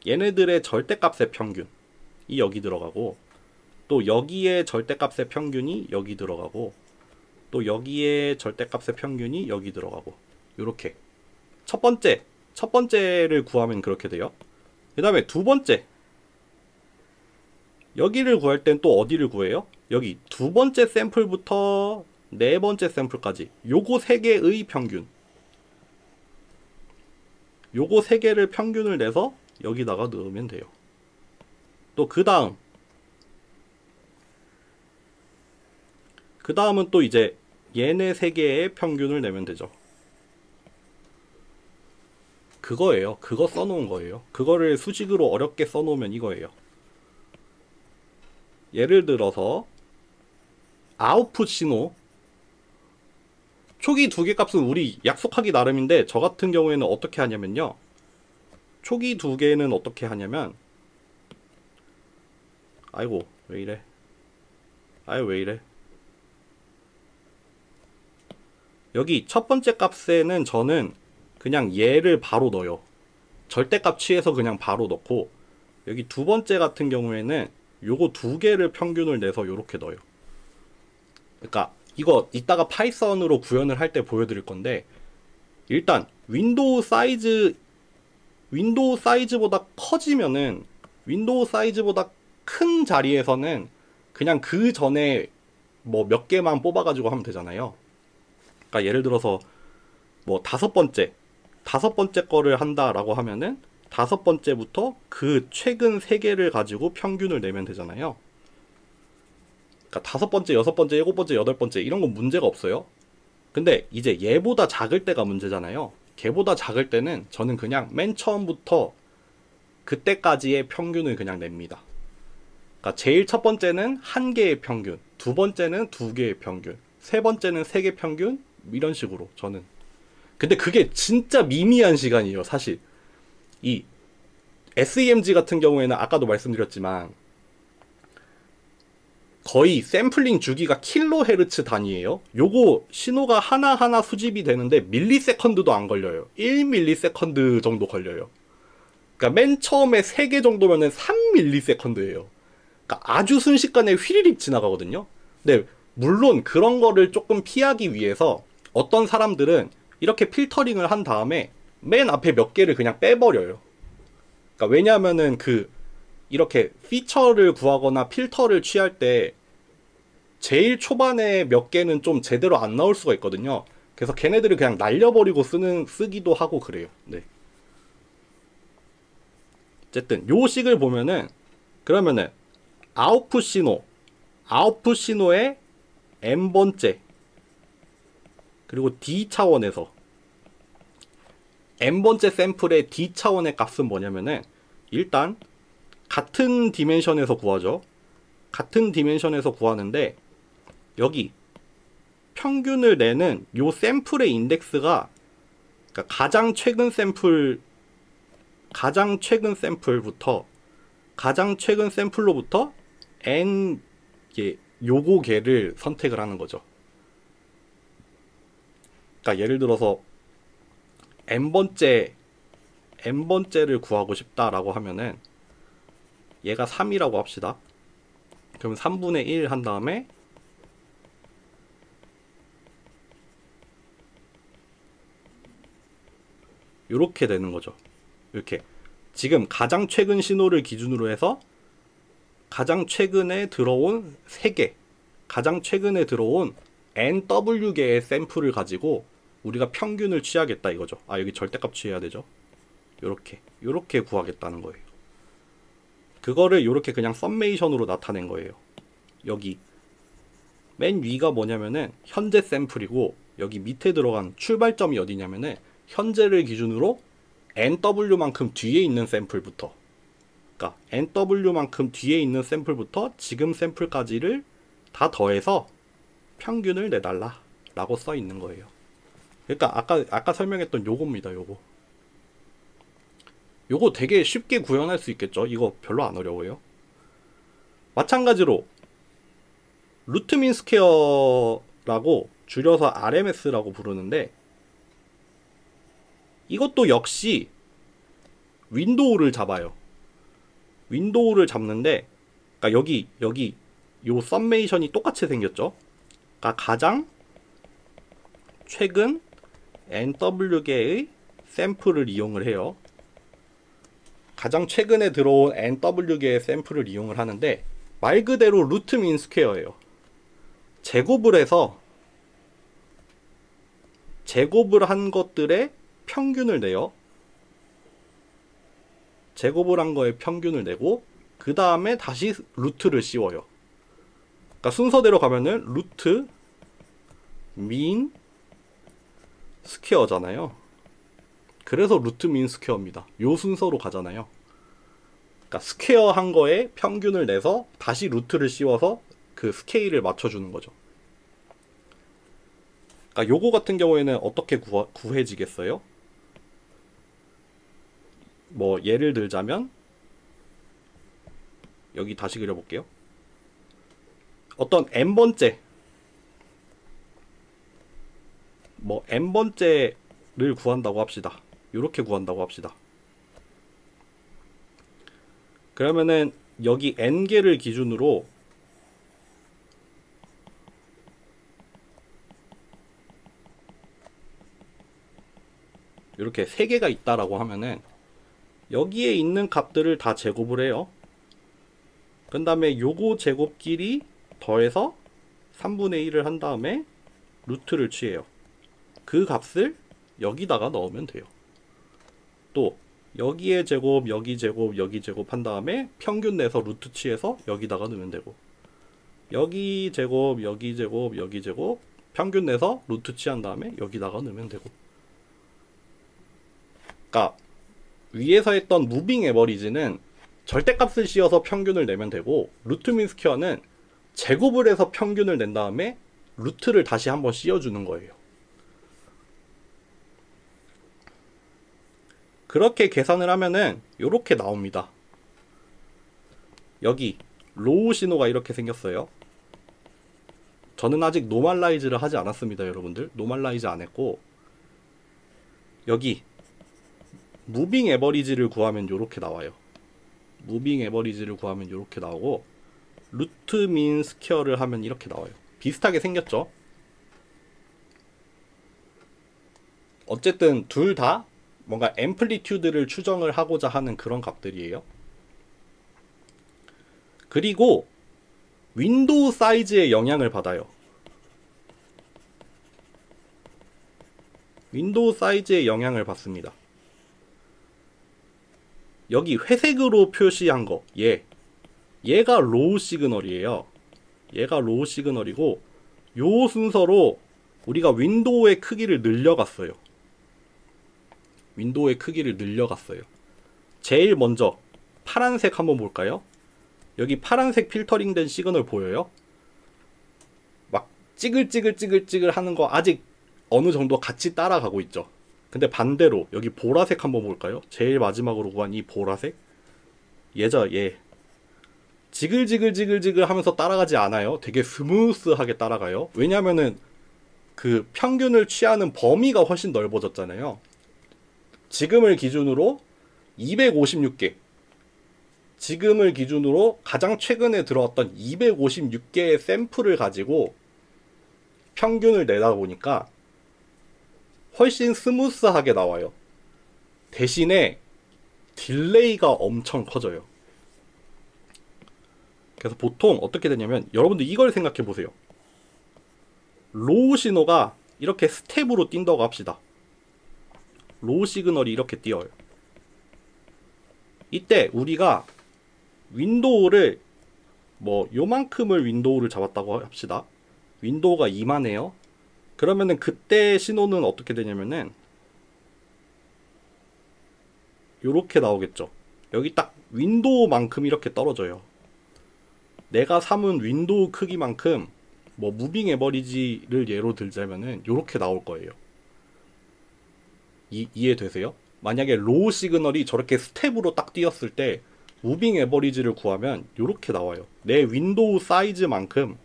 얘네들의 절대값의 평균이 여기 들어가고, 또 여기에 절대값의 평균이 여기 들어가고, 또 여기에 절대값의 평균이 여기 들어가고, 요렇게 첫 번째를 구하면 그렇게 돼요. 그 다음에 두 번째, 여기를 구할 땐 또 어디를 구해요? 여기 두 번째 샘플부터 네 번째 샘플까지 요거 세 개의 평균, 요거 세 개를 평균을 내서 여기다가 넣으면 돼요. 또 그 다음은 또 이제 얘네 세 개의 평균을 내면 되죠. 그거예요. 그거 써놓은 거예요. 그거를 수식으로 어렵게 써놓으면 이거예요. 예를 들어서 아웃풋 신호, 초기 두 개 값은 우리 약속하기 나름인데, 저 같은 경우에는 어떻게 하냐면요, 초기 두 개는 어떻게 하냐면, 아이고 왜 이래, 여기 첫 번째 값에는 저는 그냥 얘를 바로 넣어요. 절대값 취해서 그냥 바로 넣고, 여기 두 번째 같은 경우에는 요거 두 개를 평균을 내서 요렇게 넣어요. 그러니까 이거 이따가 파이썬으로 구현을 할 때 보여드릴 건데, 일단 윈도우 사이즈보다 커지면은, 윈도우 사이즈보다 큰 자리에서는 그냥 그 전에 뭐 몇 개만 뽑아가지고 하면 되잖아요. 그러니까 예를 들어서 뭐 다섯 번째 거를 한다라고 하면은 다섯 번째부터 그 최근 세 개를 가지고 평균을 내면 되잖아요. 그러니까 다섯 번째, 여섯 번째, 일곱 번째, 여덟 번째 이런 건 문제가 없어요. 근데 이제 얘보다 작을 때가 문제잖아요. 걔보다 작을 때는 저는 그냥 맨 처음부터 그때까지의 평균을 그냥 냅니다. 그러니까 제일 첫 번째는 한 개의 평균, 두 번째는 두 개의 평균, 세 번째는 세 개 평균, 이런 식으로 저는. 근데 그게 진짜 미미한 시간이에요, 사실. 이 SEMG 같은 경우에는 아까도 말씀드렸지만 거의 샘플링 주기가 킬로헤르츠 단위예요. 요거 신호가 하나하나 수집이 되는데 밀리세컨드도 안 걸려요. 1밀리세컨드 정도 걸려요. 그러니까 맨 처음에 3개 정도면은 3밀리세컨드예요. 그러니까 아주 순식간에 휘리릭 지나가거든요. 근데 물론 그런 거를 조금 피하기 위해서 어떤 사람들은 이렇게 필터링을 한 다음에 맨 앞에 몇 개를 그냥 빼버려요. 그러니까 왜냐하면은 이렇게 피처를 구하거나 필터를 취할 때 제일 초반에 몇 개는 좀 제대로 안 나올 수가 있거든요. 그래서 걔네들을 그냥 날려버리고 쓰기도 하고 그래요. 네. 어쨌든 요 식을 보면은, 그러면은 아웃풋 신호의 n번째, 그리고 d 차원에서 n번째 샘플의 d 차원의 값은 뭐냐면은, 일단 같은 디멘션에서 구하죠. 같은 디멘션에서 구하는데, 여기 평균을 내는 요 샘플의 인덱스가, 그러니까 가장 최근 샘플로부터 n 요거 개를 선택을 하는 거죠. 그러니까 예를 들어서 n번째를 구하고 싶다라고 하면은, 얘가 3이라고 합시다. 그럼 3분의 1 한 다음에 요렇게 되는 거죠. 이렇게 지금 가장 최근 신호를 기준으로 해서 가장 최근에 들어온 3개, 가장 최근에 들어온 NW개의 샘플을 가지고 우리가 평균을 취하겠다 이거죠. 아, 여기 절대값 취해야 되죠. 요렇게 구하겠다는 거예요. 그거를 요렇게 그냥 썸메이션으로 나타낸 거예요. 여기 맨 위가 뭐냐면은 현재 샘플이고, 여기 밑에 들어간 출발점이 어디냐면은 현재를 기준으로 NW만큼 뒤에 있는 샘플부터, 그러니까 NW만큼 뒤에 있는 샘플부터 지금 샘플까지를 다 더해서 평균을 내달라 라고 써 있는 거예요. 그러니까 아까 설명했던 요겁니다. 요거 되게 쉽게 구현할 수 있겠죠. 이거 별로 안 어려워요. 마찬가지로 루트민 스퀘어라고 줄여서 RMS라고 부르는데, 이것도 역시 윈도우를 잡아요. 윈도우를 잡는데, 그러니까 여기 요 썸메이션이 똑같이 생겼죠. 그러니까 가장 최근 NW계의 샘플을 이용을 해요. 가장 최근에 들어온 NW계의 샘플을 이용을 하는데, 말 그대로 루트 민 스퀘어예요. 제곱을 해서 제곱을 한 것들의 평균을 내요. 제곱을 한 거에 평균을 내고 그 다음에 다시 루트를 씌워요. 그러니까 순서대로 가면은 루트 민 스퀘어잖아요. 그래서 루트 민 스퀘어입니다. 요 순서로 가잖아요. 그러니까 스퀘어 한 거에 평균을 내서 다시 루트를 씌워서 그 스케일을 맞춰주는 거죠. 그러니까 요거 같은 경우에는 어떻게 구해지겠어요? 뭐 예를 들자면 여기 다시 그려볼게요. 어떤 n번째 뭐 n번째를 구한다고 합시다. 이렇게 구한다고 합시다. 그러면은 여기 n개를 기준으로 이렇게 3개가 있다라고 하면은 여기에 있는 값들을 다 제곱을 해요. 그 다음에 요거 제곱끼리 더해서 3분의 1을 한 다음에 루트를 취해요. 그 값을 여기다가 넣으면 돼요. 또 여기에 제곱, 여기 제곱, 여기 제곱 한 다음에 평균 내서 루트 취해서 여기다가 넣으면 되고, 여기 제곱, 여기 제곱, 여기 제곱 평균 내서 루트 취한 다음에 여기다가 넣으면 되고. 그러니까 위에서 했던 무빙 에버리지는 절대값을 씌워서 평균을 내면 되고, 루트 민 스퀘어는 제곱을 해서 평균을 낸 다음에 루트를 다시 한번 씌워주는 거예요. 그렇게 계산을 하면은 이렇게 나옵니다. 여기 로우 신호가 이렇게 생겼어요. 저는 아직 노멀라이즈를 하지 않았습니다, 여러분들. 노멀라이즈 안 했고, 여기 무빙 에버리지를 구하면 이렇게 나와요. 무빙 에버리지를 구하면 이렇게 나오고, 루트 민 스퀘어를 하면 이렇게 나와요. 비슷하게 생겼죠? 어쨌든 둘 다 뭔가 앰플리튜드를 추정을 하고자 하는 그런 값들이에요. 그리고 윈도우 사이즈에 영향을 받아요. 윈도우 사이즈에 영향을 받습니다. 여기 회색으로 표시한 거, 얘가 로우 시그널이에요. 얘가 로우 시그널이고, 요 순서로 우리가 윈도우의 크기를 늘려갔어요. 윈도우의 크기를 늘려갔어요. 제일 먼저 파란색 한번 볼까요? 여기 파란색 필터링 된 시그널 보여요? 막 찌글찌글 하는 거 아직 어느 정도 같이 따라가고 있죠. 근데 반대로 여기 보라색 한번 볼까요? 제일 마지막으로 구한 이 보라색, 얘죠. 얘 지글지글 하면서 따라가지 않아요. 되게 스무스하게 따라가요. 왜냐면은 그 평균을 취하는 범위가 훨씬 넓어졌잖아요. 지금을 기준으로 256개, 지금을 기준으로 가장 최근에 들어왔던 256개의 샘플을 가지고 평균을 내다 보니까 훨씬 스무스하게 나와요. 대신에 딜레이가 엄청 커져요. 그래서 보통 어떻게 되냐면, 여러분들 이걸 생각해 보세요. 로우 신호가 이렇게 스텝으로 뛴다고 합시다. 로우 시그널이 이렇게 띄어요. 이때 우리가 윈도우를 뭐 요만큼을 윈도우를 잡았다고 합시다. 윈도우가 이만해요. 그러면은 그때 신호는 어떻게 되냐면은 요렇게 나오겠죠. 여기 딱 윈도우만큼 이렇게 떨어져요. 내가 삼은 윈도우 크기만큼 뭐 무빙 에버리지를 예로 들자면은 요렇게 나올 거예요. 이해되세요? 만약에 로우 시그널이 저렇게 스텝으로 딱 띄었을 때 무빙 에버리지를 구하면 요렇게 나와요. 내 윈도우 사이즈만큼의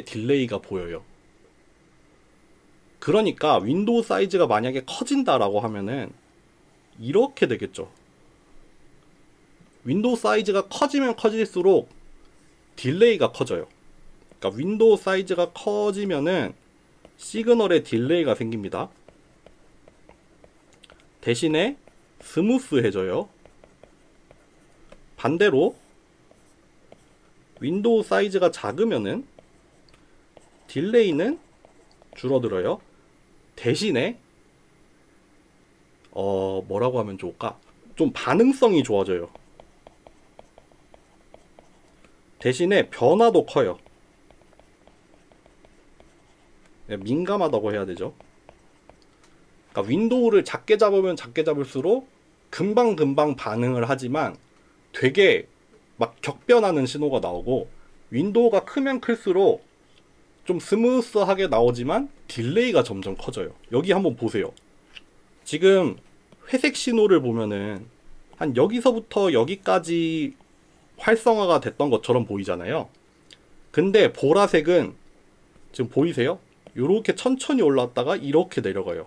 딜레이가 보여요. 그러니까 윈도우 사이즈가 만약에 커진다라고 하면은 이렇게 되겠죠. 윈도우 사이즈가 커지면 커질수록 딜레이가 커져요. 그러니까 윈도우 사이즈가 커지면은 시그널에 딜레이가 생깁니다. 대신에 스무스해져요. 반대로 윈도우 사이즈가 작으면은 딜레이는 줄어들어요. 대신에 뭐라고 하면 좋을까? 좀 반응성이 좋아져요. 대신에 변화도 커요. 민감하다고 해야 되죠. 그러니까 윈도우를 작게 잡으면 작게 잡을수록 금방금방 반응을 하지만 되게 막 격변하는 신호가 나오고, 윈도우가 크면 클수록 좀 스무스하게 나오지만 딜레이가 점점 커져요. 여기 한번 보세요. 지금 회색 신호를 보면은 한 여기서부터 여기까지 활성화가 됐던 것처럼 보이잖아요. 근데 보라색은 지금 보이세요? 이렇게 천천히 올라왔다가 이렇게 내려가요.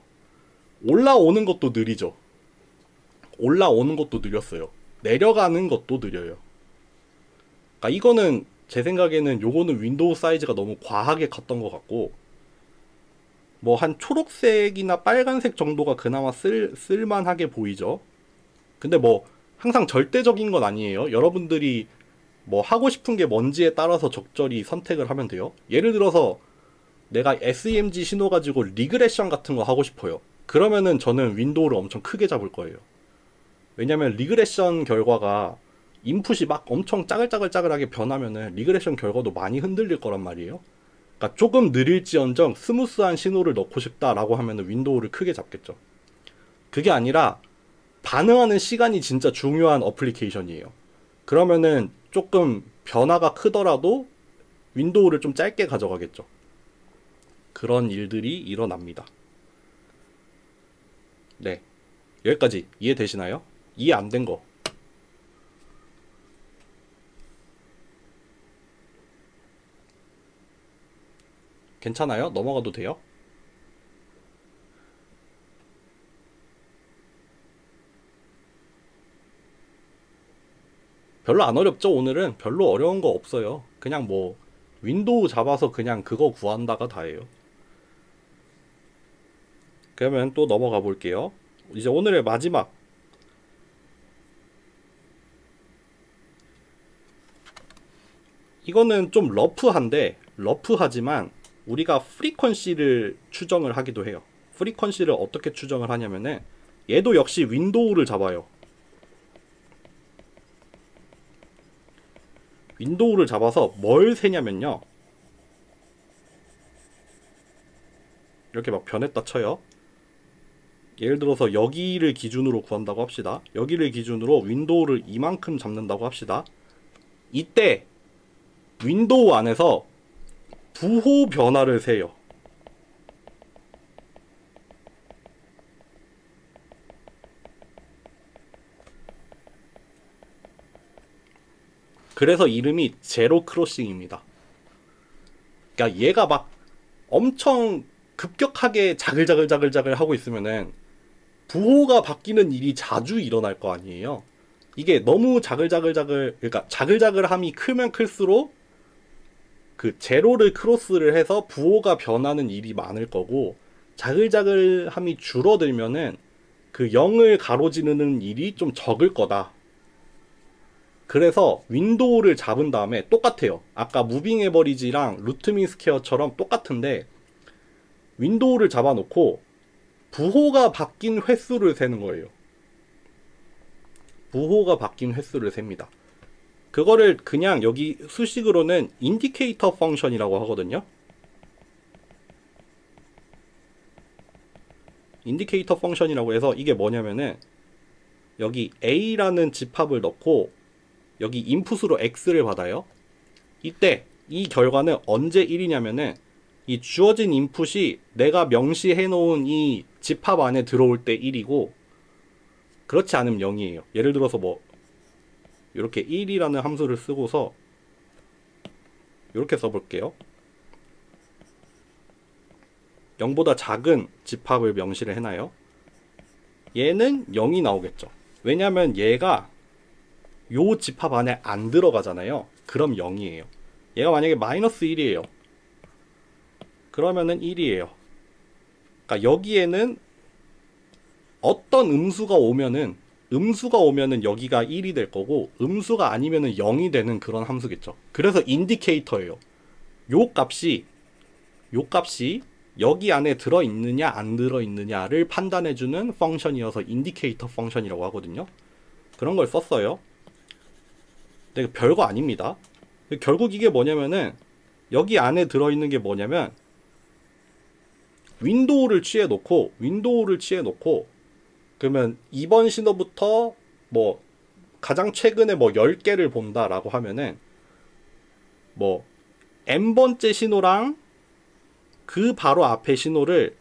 올라오는 것도 느리죠. 올라오는 것도 느렸어요. 내려가는 것도 느려요. 그러니까 이거는 제 생각에는 요거는 윈도우 사이즈가 너무 과하게 컸던 것 같고, 뭐 한 초록색이나 빨간색 정도가 그나마 쓸만하게 보이죠. 근데 뭐 항상 절대적인 건 아니에요. 여러분들이 뭐 하고 싶은 게 뭔지에 따라서 적절히 선택을 하면 돼요. 예를 들어서 내가 SEMG 신호 가지고 리그레션 같은 거 하고 싶어요. 그러면은 저는 윈도우를 엄청 크게 잡을 거예요. 왜냐면 리그레션 결과가 인풋이 막 엄청 짜글짜글짜글하게 변하면은 리그레션 결과도 많이 흔들릴 거란 말이에요. 그러니까 조금 느릴지언정 스무스한 신호를 넣고 싶다라고 하면은 윈도우를 크게 잡겠죠. 그게 아니라 반응하는 시간이 진짜 중요한 어플리케이션이에요. 그러면은 조금 변화가 크더라도 윈도우를 좀 짧게 가져가겠죠. 그런 일들이 일어납니다. 네, 여기까지 이해되시나요? 이해 안 된 거 괜찮아요? 넘어가도 돼요? 별로 안 어렵죠? 오늘은 별로 어려운 거 없어요. 그냥 뭐 윈도우 잡아서 그냥 그거 구한다가 다예요. 그러면 또 넘어가 볼게요. 이제 오늘의 마지막, 이거는 좀 러프하지만 우리가 프리퀀시를 추정을 하기도 해요. 프리퀀시를 어떻게 추정을 하냐면은 얘도 역시 윈도우를 잡아요. 윈도우를 잡아서 뭘 세냐면요, 이렇게 막 변했다 쳐요. 예를 들어서 여기를 기준으로 구한다고 합시다. 여기를 기준으로 윈도우를 이만큼 잡는다고 합시다. 이때 윈도우 안에서 부호 변화를 세요. 그래서 이름이 제로 크로싱입니다. 그러니까 얘가 막 엄청 급격하게 자글자글 하고 있으면은 부호가 바뀌는 일이 자주 일어날 거 아니에요. 이게 너무 그러니까 자글자글함이 크면 클수록 그 제로를 크로스를 해서 부호가 변하는 일이 많을 거고, 자글자글함이 줄어들면은 그 0을 가로지르는 일이 좀 적을 거다. 그래서 윈도우를 잡은 다음에 똑같아요. 아까 무빙 에버리지랑 루트민 스퀘어처럼 똑같은데, 윈도우를 잡아놓고 부호가 바뀐 횟수를 세는 거예요. 부호가 바뀐 횟수를 셉니다. 그거를 그냥 여기 수식으로는 인디케이터 펑션이라고 하거든요. 인디케이터 펑션이라고 해서 이게 뭐냐면은 여기 A라는 집합을 넣고 여기 인풋으로 X를 받아요. 이때 이 결과는 언제 1이냐면은 이 주어진 인풋이 내가 명시해 놓은 이 집합 안에 들어올 때 1이고, 그렇지 않으면 0이에요. 예를 들어서 뭐 이렇게 1이라는 함수를 쓰고서 이렇게 써볼게요. 0보다 작은 집합을 명시를 해놔요. 얘는 0이 나오겠죠. 왜냐면 얘가 요 집합 안에 안 들어가잖아요. 그럼 0이에요. 얘가 만약에 마이너스 1이에요. 그러면은 1이에요. 그러니까 여기에는 어떤 음수가 오면은 여기가 1이 될 거고, 음수가 아니면은 0이 되는 그런 함수겠죠. 그래서 인디케이터예요. 요 값이 여기 안에 들어있느냐 안 들어있느냐를 판단해주는 펑션이어서 인디케이터 펑션이라고 하거든요. 그런 걸 썼어요. 근데 별거 아닙니다. 결국 이게 뭐냐면은, 여기 안에 들어있는 게 뭐냐면, 윈도우를 취해놓고 그러면 이번 신호부터 뭐 가장 최근에 뭐 10개를 본다라고 하면은 뭐 n번째 신호랑 그 바로 앞에 신호를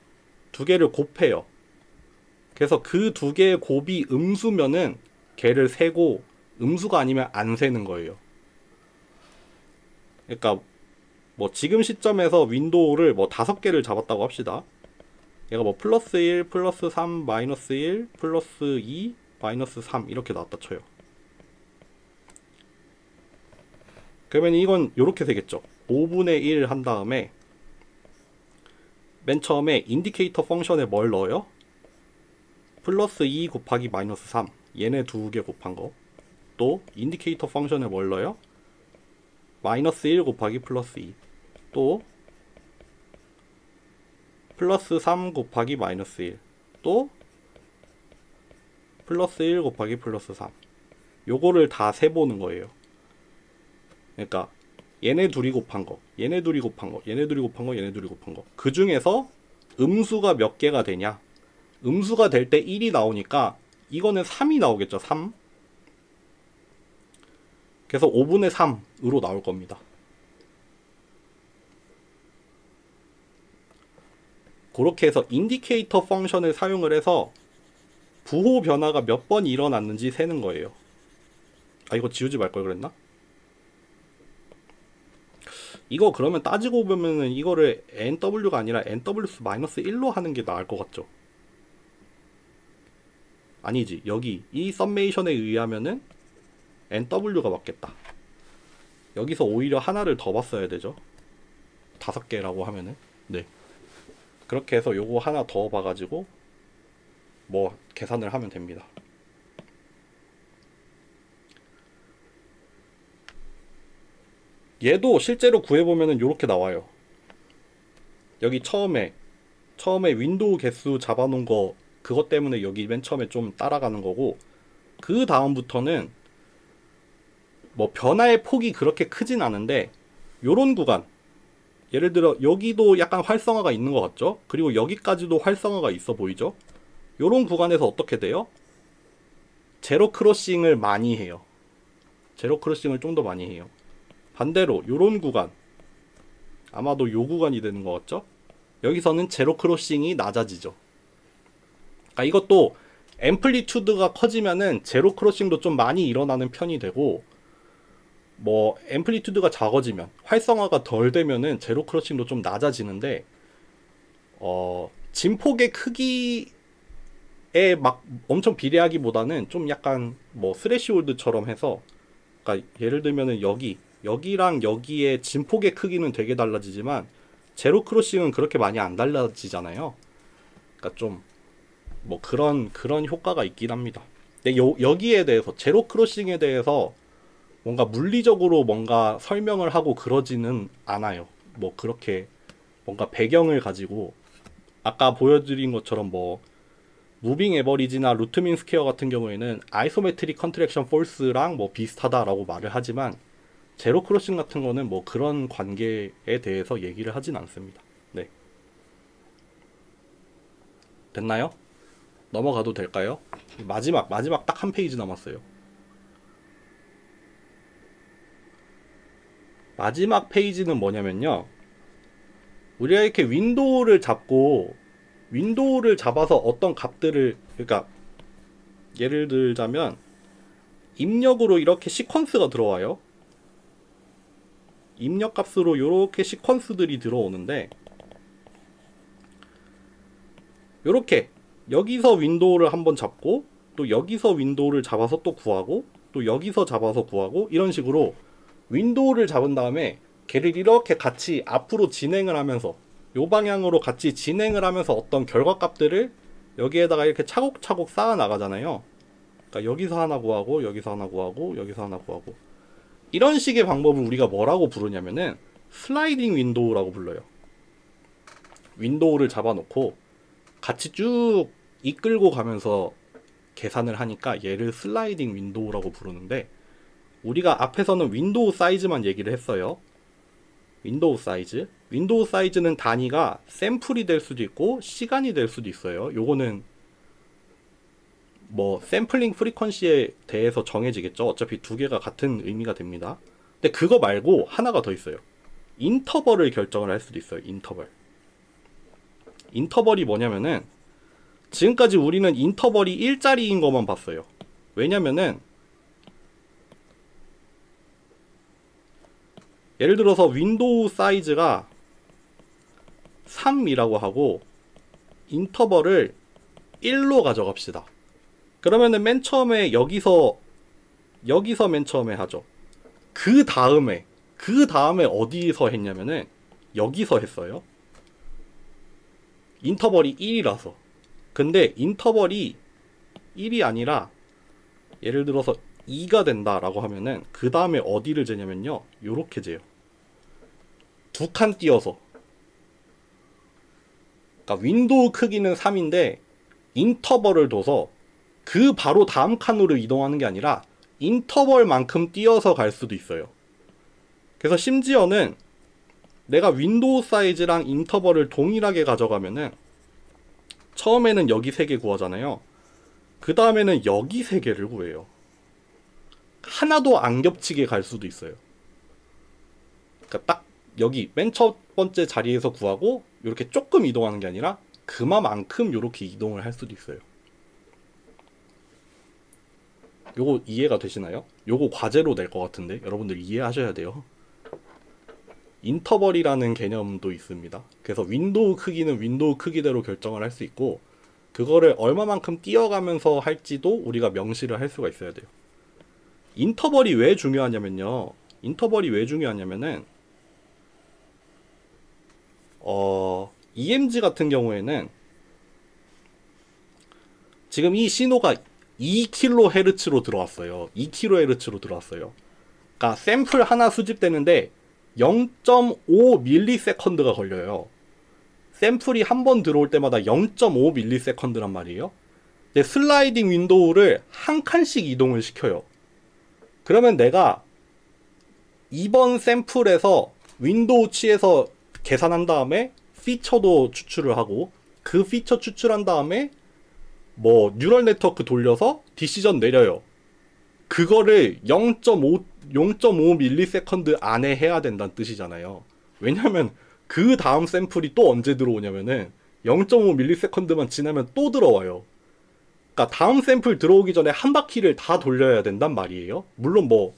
두 개를 곱해요. 그래서 그 두 개의 곱이 음수면은 걔를 세고, 음수가 아니면 안 세는 거예요. 그러니까 뭐 지금 시점에서 윈도우를 뭐 5개를 잡았다고 합시다. 얘가 뭐 플러스 1, 플러스 3, 마이너스 1, 플러스 2, 마이너스 3 이렇게 나왔다 쳐요. 그러면 이건 요렇게 되겠죠. 5분의 1 한 다음에 맨 처음에 인디케이터 펑션에 뭘 넣어요? 플러스 2 곱하기 마이너스 3, 얘네 두 개 곱한 거. 또 인디케이터 펑션에 뭘 넣어요? 마이너스 1 곱하기 플러스 2, 또 플러스 3 곱하기 마이너스 1, 또 플러스 1 곱하기 플러스 3. 요거를 다 세보는 거예요. 그러니까 얘네 둘이 곱한 거, 얘네 둘이 곱한 거, 얘네 둘이 곱한 거, 얘네 둘이 곱한 거. 그 중에서 음수가 몇 개가 되냐? 음수가 될 때 1이 나오니까 이거는 3이 나오겠죠. 3. 그래서 5분의 3으로 나올 겁니다. 그렇게 해서 인디케이터 펑션을 사용을 해서 부호 변화가 몇 번 일어났는지 세는 거예요. 아, 이거 지우지 말 걸 그랬나? 이거 그러면 따지고 보면은 이거를 NW가 아니라 NW-1로 하는 게 나을 것 같죠? 아니지. 여기 이 썸메이션에 의하면은 NW가 맞겠다. 여기서 오히려 하나를 더 봤어야 되죠. 5개라고 하면은. 네. 그렇게 해서 요거 하나 더 봐가지고 뭐 계산을 하면 됩니다. 얘도 실제로 구해보면은 요렇게 나와요. 여기 처음에 윈도우 개수 잡아놓은 거, 그것 때문에 여기 맨 처음에 좀 따라가는 거고, 그 다음부터는 뭐 변화의 폭이 그렇게 크진 않은데, 요런 구간, 예를 들어 여기도 약간 활성화가 있는 것 같죠? 그리고 여기까지도 활성화가 있어 보이죠? 요런 구간에서 어떻게 돼요? 제로 크로싱을 많이 해요. 제로 크로싱을 좀 더 많이 해요. 반대로 요런 구간, 아마도 요 구간이 되는 것 같죠? 여기서는 제로 크로싱이 낮아지죠. 그러니까 이것도 앰플리튜드가 커지면은 제로 크로싱도 좀 많이 일어나는 편이 되고, 뭐 앰플리튜드가 작아지면, 활성화가 덜 되면은 제로 크로싱도 좀 낮아지는데, 진폭의 크기에 막 엄청 비례하기보다는 좀 약간 뭐 스레시홀드처럼 해서, 그러니까 예를 들면은 여기랑 여기의 진폭의 크기는 되게 달라지지만 제로 크로싱은 그렇게 많이 안 달라지잖아요. 그러니까 좀 뭐 그런 효과가 있긴 합니다. 근데 여기에 대해서, 제로 크로싱에 대해서 뭔가 물리적으로 뭔가 설명을 하고 그러지는 않아요. 뭐 그렇게 뭔가 배경을 가지고, 아까 보여드린 것처럼 뭐 무빙 에버리지나 루트민 스퀘어 같은 경우에는 아이소메트릭 컨트랙션 폴스랑 뭐 비슷하다라고 말을 하지만, 제로 크로싱 같은 거는 뭐 그런 관계에 대해서 얘기를 하진 않습니다. 네. 됐나요? 넘어가도 될까요? 마지막 딱 한 페이지 남았어요. 마지막 페이지는 뭐냐면요, 우리가 이렇게 윈도우를 잡아서 어떤 값들을, 그러니까 예를 들자면 입력으로 이렇게 시퀀스가 들어와요. 입력 값으로 이렇게 시퀀스들이 들어오는데, 요렇게 여기서 윈도우를 한번 잡고 또 여기서 윈도우를 잡아서 또 구하고 또 여기서 잡아서 구하고 이런 식으로 윈도우를 잡은 다음에 걔를 이렇게 같이 앞으로 진행을 하면서 요 방향으로 같이 진행을 하면서 어떤 결과값들을 여기에다가 이렇게 차곡차곡 쌓아 나가잖아요. 그러니까 여기서 하나 구하고 여기서 하나 구하고 여기서 하나 구하고 이런 식의 방법을 우리가 뭐라고 부르냐면은 슬라이딩 윈도우라고 불러요. 윈도우를 잡아놓고 같이 쭉 이끌고 가면서 계산을 하니까 얘를 슬라이딩 윈도우라고 부르는데, 우리가 앞에서는 윈도우 사이즈만 얘기를 했어요. 윈도우 사이즈. 윈도우 사이즈는 단위가 샘플이 될 수도 있고 시간이 될 수도 있어요. 요거는 뭐 샘플링 프리퀀시에 대해서 정해지겠죠. 어차피 두 개가 같은 의미가 됩니다. 근데 그거 말고 하나가 더 있어요. 인터벌을 결정을 할 수도 있어요. 인터벌. 인터벌이 뭐냐면은 지금까지 우리는 인터벌이 1자리인 것만 봤어요. 왜냐면은 예를 들어서 윈도우 사이즈가 3이라고 하고 인터벌을 1로 가져갑시다. 그러면은 맨 처음에 여기서 맨 처음에 하죠. 그 다음에 어디서 했냐면은 여기서 했어요. 인터벌이 1이라서. 근데 인터벌이 1이 아니라 예를 들어서 2가 된다라고 하면은 그 다음에 어디를 재냐면요, 요렇게 재요. 두 칸 띄어서. 그러니까 윈도우 크기는 3인데 인터벌을 둬서 그 바로 다음 칸으로 이동하는 게 아니라 인터벌만큼 띄어서 갈 수도 있어요. 그래서 심지어는 내가 윈도우 사이즈랑 인터벌을 동일하게 가져가면은 처음에는 여기 3개 구하잖아요. 그 다음에는 여기 3개를 구해요. 하나도 안 겹치게 갈 수도 있어요. 그러니까 딱 여기 맨 첫 번째 자리에서 구하고 이렇게 조금 이동하는 게 아니라 그만큼 이렇게 이동을 할 수도 있어요. 요거 이해가 되시나요? 요거 과제로 낼 것 같은데 여러분들 이해하셔야 돼요. 인터벌이라는 개념도 있습니다. 그래서 윈도우 크기는 윈도우 크기대로 결정을 할 수 있고 그거를 얼마만큼 띄어가면서 할지도 우리가 명시를 할 수가 있어야 돼요. 인터벌이 왜 중요하냐면요. 인터벌이 왜 중요하냐면은 EMG 같은 경우에는 지금 이 신호가 2kHz로 들어왔어요. 2kHz로 들어왔어요. 그러니까 샘플 하나 수집되는데 0.5ms가 걸려요. 샘플이 한 번 들어올 때마다 0.5ms란 말이에요. 근데 슬라이딩 윈도우를 한 칸씩 이동을 시켜요. 그러면 내가 이번 샘플에서 윈도우 치에서 계산한 다음에 피처도 추출을 하고 그 피처 추출한 다음에 뭐 뉴럴 네트워크 돌려서 디시전 내려요. 그거를 0.5ms 안에 해야 된다는 뜻이잖아요. 왜냐면 그 다음 샘플이 또 언제 들어오냐면은 0.5ms만 지나면 또 들어와요. 그러니까 다음 샘플 들어오기 전에 한 바퀴를 다 돌려야 된단 말이에요. 물론 뭐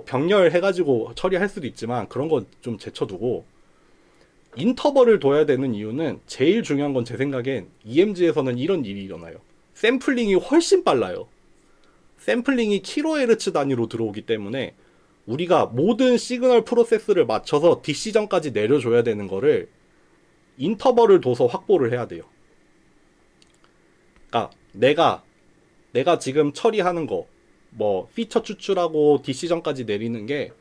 병렬 해가지고 처리할 수도 있지만 그런 건 좀 제쳐두고 인터벌을 둬야 되는 이유는 제일 중요한 건 제 생각엔 EMG에서는 이런 일이 일어나요. 샘플링이 훨씬 빨라요. 샘플링이 kHz 단위로 들어오기 때문에 우리가 모든 시그널 프로세스를 맞춰서 디시전까지 내려줘야 되는 거를 인터벌을 둬서 확보를 해야 돼요. 그러니까 내가 지금 처리하는 거 뭐 피처 추출하고 디시전까지 내리는 게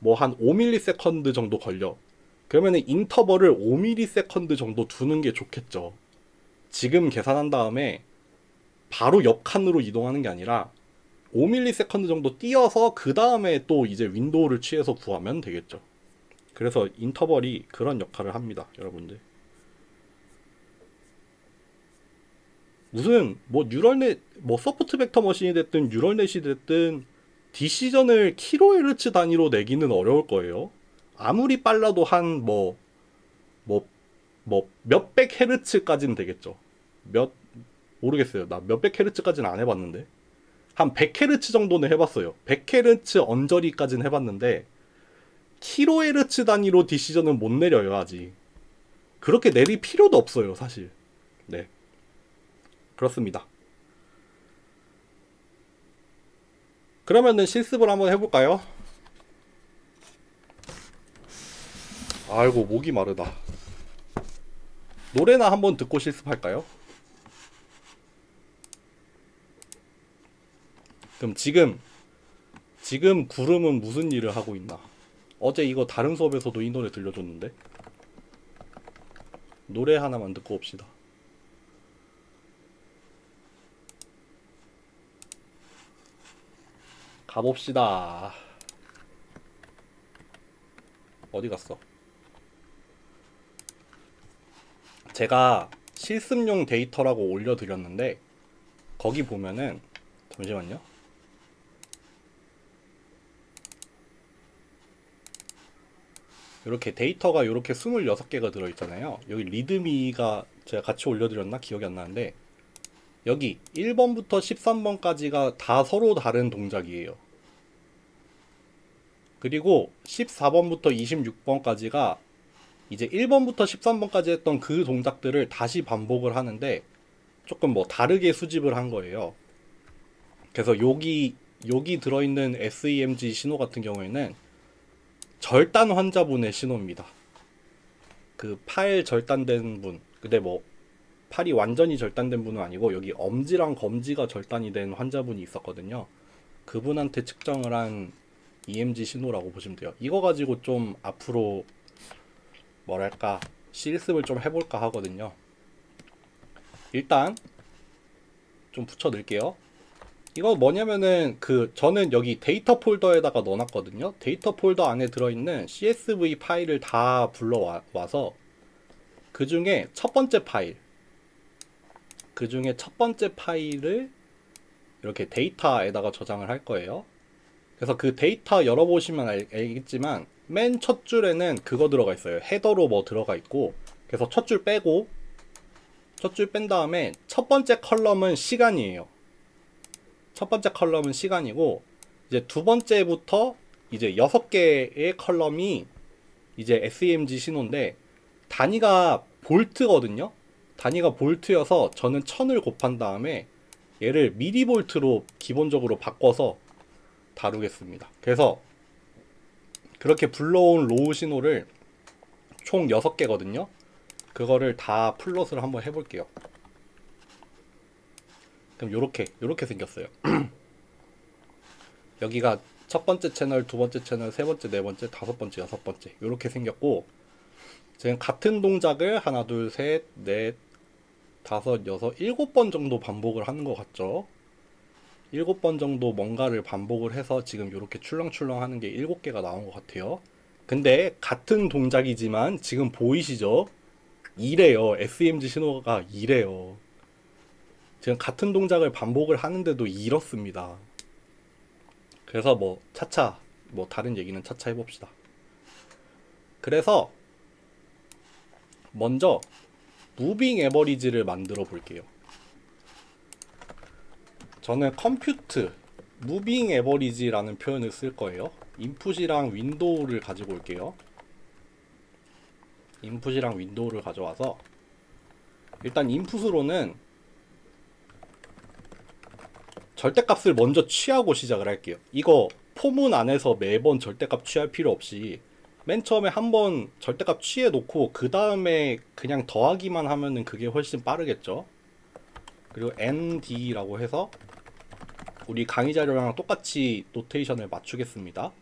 뭐 한 5ms 정도 걸려. 그러면은 인터벌을 5ms 정도 두는 게 좋겠죠. 지금 계산한 다음에 바로 옆 칸으로 이동하는 게 아니라 5ms 정도 띄어서 그 다음에 또 이제 윈도우를 취해서 구하면 되겠죠. 그래서 인터벌이 그런 역할을 합니다, 여러분들. 무슨 뭐 뉴럴넷 뭐 소프트 벡터 머신이 됐든 뉴럴넷이 됐든 디시전을 kHz 단위로 내기는 어려울 거예요. 아무리 빨라도 한 몇백 헤르츠까지는 되겠죠. 모르겠어요. 나 몇백 헤르츠까지는 안 해봤는데 한 100헤르츠 정도는 해봤어요. 100헤르츠 언저리까지는 해봤는데 kHz 단위로 디시전은 못 내려요. 아직 그렇게 내릴 필요도 없어요, 사실. 네. 그렇습니다. 그러면은 실습을 한번 해볼까요? 아이고 목이 마르다. 노래나 한번 듣고 실습할까요? 그럼 지금 구름은 무슨 일을 하고 있나? 어제 이거 다른 수업에서도 이 노래 들려줬는데. 노래 하나만 듣고 옵시다. 가봅시다. 어디 갔어? 제가 실습용 데이터라고 올려드렸는데 거기 보면은 잠시만요. 이렇게 데이터가 이렇게 26개가 들어있잖아요. 여기 리드미가 제가 같이 올려드렸나? 기억이 안 나는데 여기 1번부터 13번까지가 다 서로 다른 동작이에요. 그리고 14번부터 26번까지가 이제 1번부터 13번까지 했던 그 동작들을 다시 반복을 하는데 조금 뭐 다르게 수집을 한 거예요. 그래서 여기 들어있는 SEMG 신호 같은 경우에는 절단 환자분의 신호입니다. 그 팔 절단된 분, 근데 뭐 팔이 완전히 절단된 분은 아니고 여기 엄지랑 검지가 절단이 된 환자분이 있었거든요. 그분한테 측정을 한 EMG 신호라고 보시면 돼요. 이거 가지고 좀 앞으로 뭐랄까 실습을 좀 해볼까 하거든요. 일단 좀 붙여 넣을게요. 이거 뭐냐면은 저는 여기 데이터 폴더에다가 넣어놨거든요. 데이터 폴더 안에 들어있는 CSV 파일을 다 불러와서 그 중에 첫 번째 파일을 이렇게 데이터에다가 저장을 할 거예요. 그래서 그 데이터 열어보시면 알겠지만 맨 첫 줄에는 그거 들어가 있어요. 헤더로 뭐 들어가 있고, 그래서 첫 줄 빼고 첫 줄 뺀 다음에 첫 번째 컬럼은 시간이에요. 첫 번째 컬럼은 시간이고 이제 두 번째부터 이제 6개의 컬럼이 이제 SEMG 신호인데 단위가 볼트거든요. 단위가 볼트여서 저는 1000을 곱한 다음에 얘를 미리볼트로 기본적으로 바꿔서 다루겠습니다. 그래서 그렇게 불러온 로우 신호를 총 6개거든요. 그거를 다 플롯을 한번 해볼게요. 그럼 요렇게 생겼어요. 여기가 첫 번째 채널, 두 번째 채널, 세 번째, 네 번째, 다섯 번째, 여섯 번째 요렇게 생겼고 지금 같은 동작을 하나, 둘, 셋, 넷, 다섯, 여섯, 7번 정도 반복을 하는 것 같죠? 7번 정도 뭔가를 반복을 해서 지금 이렇게 출렁출렁 하는 게 7개가 나온 것 같아요. 근데 같은 동작이지만 지금 보이시죠? 이래요. SEMG 신호가 이래요. 지금 같은 동작을 반복을 하는데도 이렇습니다. 그래서 뭐 차차 뭐 다른 얘기는 차차 해봅시다. 그래서 먼저 무빙 에버리지를 만들어 볼게요. 저는 컴퓨트 무빙 에버리지라는 표현을 쓸 거예요. 인풋이랑 윈도우를 가지고 올게요. 인풋이랑 윈도우를 가져와서 일단 인풋으로는 절대값을 먼저 취하고 시작을 할게요. 이거 포문 안에서 매번 절대값 취할 필요 없이 맨 처음에 한번 절대값 취해 놓고 그 다음에 그냥 더하기만 하면은 그게 훨씬 빠르겠죠. 그리고 nd라고 해서 우리 강의 자료랑 똑같이 노테이션을 맞추겠습니다.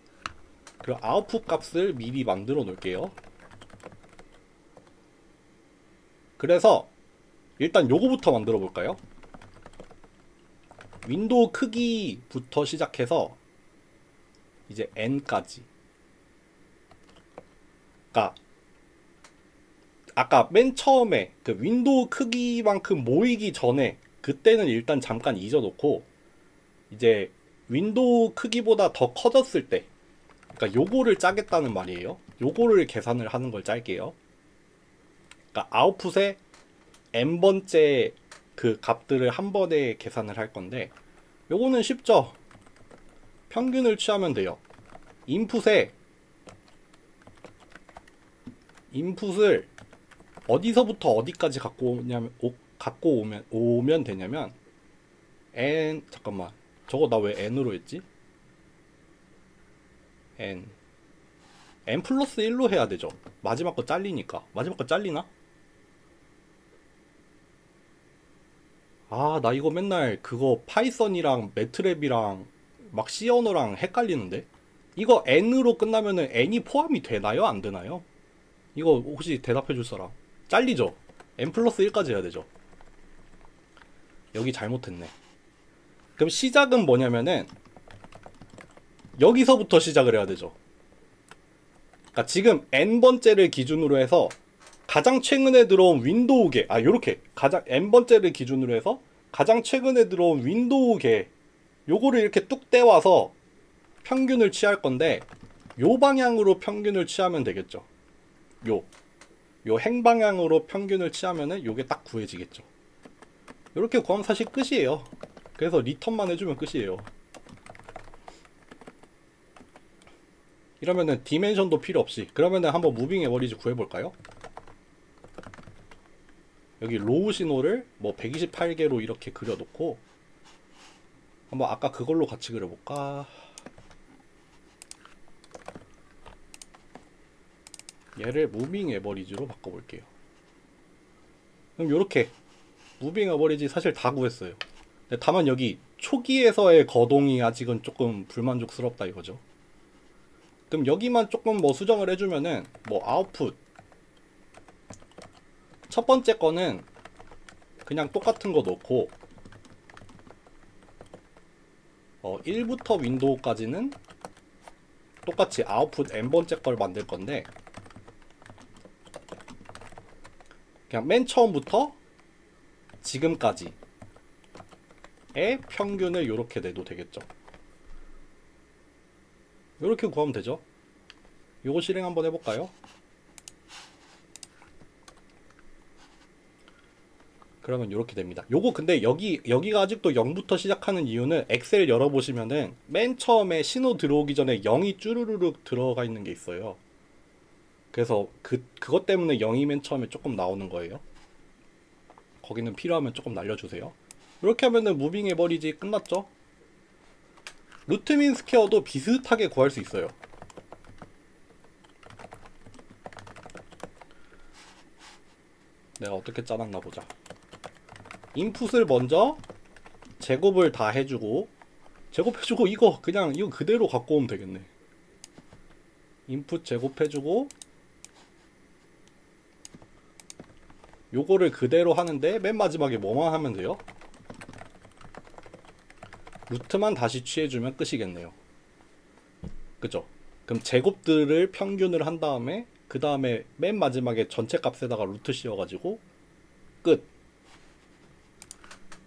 그리고 아웃풋 값을 미리 만들어 놓을게요. 그래서 일단 요거부터 만들어 볼까요? 윈도우 크기부터 시작해서 이제 n까지. 그러니까 아까 맨 처음에 그 윈도우 크기만큼 모이기 전에 그때는 일단 잠깐 잊어놓고 이제 윈도우 크기보다 더 커졌을 때, 그러니까 요거를 짜겠다는 말이에요. 요거를 계산을 하는 걸 짤게요. 그러니까 아웃풋에 n번째 그 값들을 한 번에 계산을 할 건데 요거는 쉽죠. 평균을 취하면 돼요. 인풋을 어디서부터 어디까지 갖고 갖고 오면 되냐면 잠깐만, 저거 나 왜 n으로 했지? n 플러스 1로 해야 되죠. 마지막 거 잘리니까. 마지막 거 잘리나? 아, 나 이거 맨날 그거 파이썬이랑 매트랩이랑 막 C 언어랑 헷갈리는데? 이거 n으로 끝나면은 n이 포함이 되나요? 안 되나요? 이거 혹시 대답해 줄 사람? 잘리죠? n 플러스 1까지 해야 되죠. 여기 잘못했네. 그럼 시작은 뭐냐면은 여기서부터 시작을 해야 되죠. 그러니까 지금 n번째를 기준으로 해서 가장 최근에 들어온 윈도우계, 요렇게 가장 n번째를 기준으로 해서 가장 최근에 들어온 윈도우계 요거를 이렇게 뚝 떼와서 평균을 취할 건데, 요 방향으로 평균을 취하면 되겠죠. 요 행방향으로 평균을 취하면은 요게 딱 구해지겠죠. 요렇게 구하면 사실 끝이에요. 그래서 리턴만 해주면 끝이에요. 이러면은 디멘션도 필요 없이, 그러면은 한번 무빙 에버리지 구해볼까요? 여기 로우 신호를 뭐 128개로 이렇게 그려놓고, 한번 아까 그걸로 같이 그려볼까? 얘를 무빙 에버리지로 바꿔볼게요. 그럼 요렇게 무빙 에버리지 사실 다 구했어요. 근데 다만 여기 초기에서의 거동이 아직은 조금 불만족스럽다 이거죠. 그럼 여기만 조금 뭐 수정을 해주면은, 뭐 아웃풋 첫 번째 거는 그냥 똑같은 거 넣고 1부터 윈도우까지는 똑같이 아웃풋 n번째 걸 만들 건데, 그냥 맨 처음부터 지금까지의 평균을 이렇게 내도 되겠죠. 이렇게 구하면 되죠. 요거 실행 한번 해볼까요? 그러면 이렇게 됩니다. 요거 근데 여기가 아직도 0부터 시작하는 이유는 엑셀 열어보시면은 맨 처음에 신호 들어오기 전에 0이 쭈루루룩 들어가 있는 게 있어요. 그래서 그것 때문에 0이 맨 처음에 조금 나오는 거예요. 거기는 필요하면 조금 날려주세요. 이렇게 하면은 무빙 에버리지 끝났죠? 루트민 스퀘어도 비슷하게 구할 수 있어요. 내가 어떻게 짜놨나 보자. 인풋을 먼저 제곱을 다 해주고, 제곱해주고 이거 그대로 갖고 오면 되겠네. 인풋 제곱해주고 요거를 그대로 하는데, 맨 마지막에 뭐만 하면 돼요? 루트만 다시 취해주면 끝이겠네요. 그죠? 그럼 제곱들을 평균을 한 다음에 그 다음에 맨 마지막에 전체 값에다가 루트 씌워가지고 끝.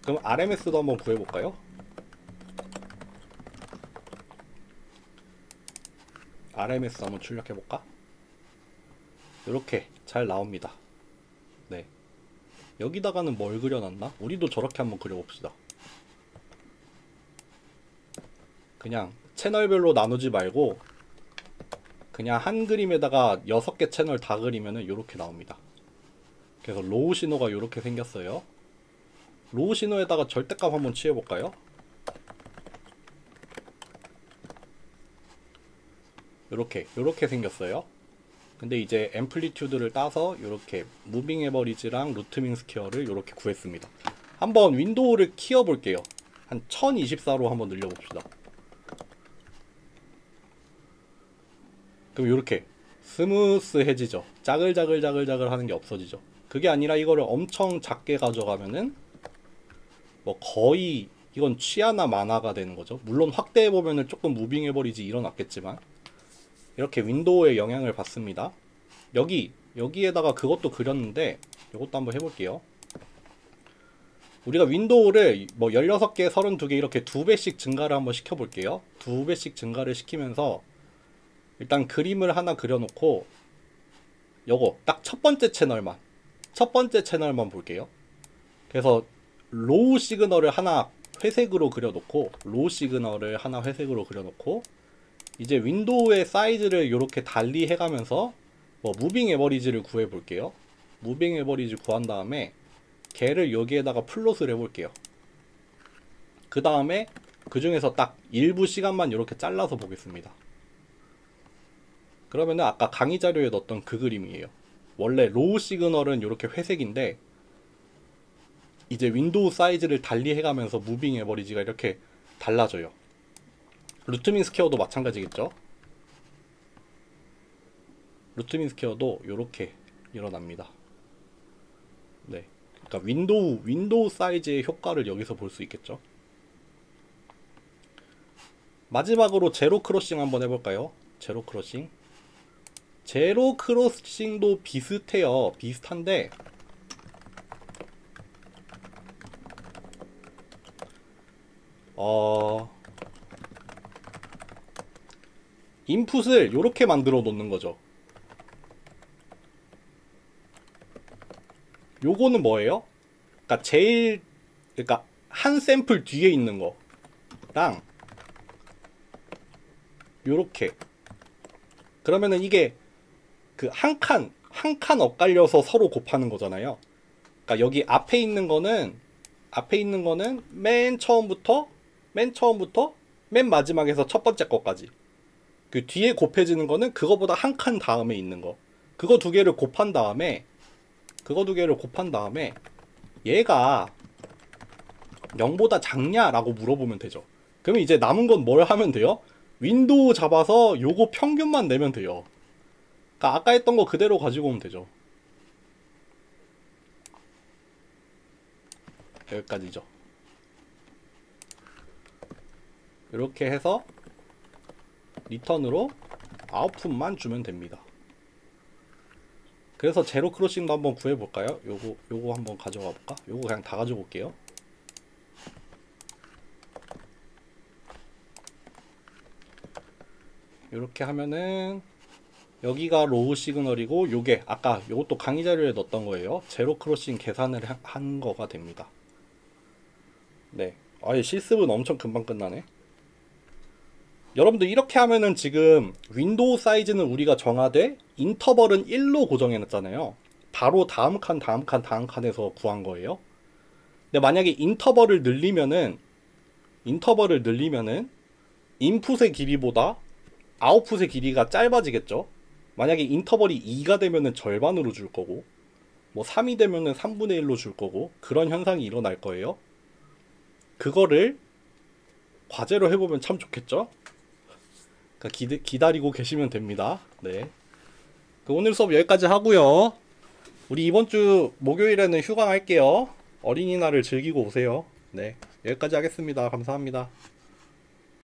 그럼 RMS도 한번 구해볼까요? RMS 한번 출력해볼까? 이렇게 잘 나옵니다. 네. 여기다가는 뭘 그려놨나? 우리도 저렇게 한번 그려봅시다. 그냥 채널별로 나누지 말고 그냥 한 그림에다가 6개 채널 다 그리면은 이렇게 나옵니다. 그래서 로우 신호가 이렇게 생겼어요. 로우 신호에다가 절대값 한번 취해볼까요? 요렇게 생겼어요. 근데 이제 앰플리튜드를 따서 이렇게 무빙 에버리지랑 루트민 스퀘어를 이렇게 구했습니다. 한번 윈도우를 키워볼게요. 한 1024로 한번 늘려봅시다. 그럼 이렇게 스무스해지죠. 짜글짜글 하는 게 없어지죠. 그게 아니라 이거를 엄청 작게 가져가면은 뭐 거의 이건 취하나 마나가 되는 거죠. 물론 확대해보면은 조금 무빙 에버리지 일어났겠지만, 이렇게 윈도우에 영향을 받습니다. 여기에다가 그것도 그렸는데 이것도 한번 해볼게요. 우리가 윈도우를 뭐 16개, 32개 이렇게 2배씩 증가를 한번 시켜볼게요. 2배씩 증가를 시키면서 일단 그림을 하나 그려놓고 요거 딱 첫 번째 채널만 볼게요. 그래서 로우 시그널을 하나 회색으로 그려놓고 이제 윈도우의 사이즈를 이렇게 달리 해가면서 뭐 무빙 에버리지를 구해볼게요. 무빙 에버리지 구한 다음에 걔를 여기에다가 플롯을 해볼게요. 그 다음에 그 중에서 딱 일부 시간만 이렇게 잘라서 보겠습니다. 그러면은 아까 강의 자료에 넣었던 그 그림이에요. 원래 로우 시그널은 이렇게 회색인데 이제 윈도우 사이즈를 달리 해가면서 무빙 에버리지가 이렇게 달라져요. 루트민 스퀘어도 마찬가지겠죠. 루트민 스퀘어도 이렇게 일어납니다. 네, 그러니까 윈도우 사이즈의 효과를 여기서 볼 수 있겠죠. 마지막으로 제로 크로싱 한번 해볼까요? 제로 크로싱. 제로 크로싱도 비슷해요. 비슷한데 인풋을 이렇게 만들어 놓는 거죠. 요거는 뭐예요? 그러니까 한 샘플 뒤에 있는 거랑 요렇게, 그러면은 이게 그 한 칸 엇갈려서 서로 곱하는 거잖아요. 그러니까 여기 앞에 있는 거는 맨 처음부터 맨 마지막에서 첫 번째 거까지, 그 뒤에 곱해지는 거는 그거보다 한 칸 다음에 있는 거, 그거 두 개를 곱한 다음에 얘가 0보다 작냐라고 물어보면 되죠. 그러면 이제 남은 건 뭘 하면 돼요? 윈도우 잡아서 요거 평균만 내면 돼요. 그러니까 아까 했던 거 그대로 가지고 오면 되죠. 여기까지죠. 이렇게 해서 리턴으로 아웃풋만 주면 됩니다. 그래서 제로 크로싱도 한번 구해볼까요? 요거 한번 가져가 볼까? 요거 그냥 다 가지고 올게요. 이렇게 하면은 여기가 로우 시그널이고 요게 아까 요것도 강의 자료에 넣었던 거예요. 제로 크로싱 계산을 한 거가 됩니다. 네, 아예 실습은 엄청 금방 끝나네. 여러분들 이렇게 하면은 지금 윈도우 사이즈는 우리가 정하되 인터벌은 1로 고정해놨잖아요. 바로 다음 칸에서 구한 거예요. 근데 만약에 인터벌을 늘리면은 인풋의 길이보다 아웃풋의 길이가 짧아지겠죠. 만약에 인터벌이 2가 되면은 절반으로 줄 거고, 뭐 3이 되면은 3분의 1로 줄 거고, 그런 현상이 일어날 거예요. 그거를 과제로 해보면 참 좋겠죠. 그러니까 기다리고 계시면 됩니다. 네. 오늘 수업 여기까지 하고요. 우리 이번 주 목요일에는 휴강할게요. 어린이날을 즐기고 오세요. 네, 여기까지 하겠습니다. 감사합니다.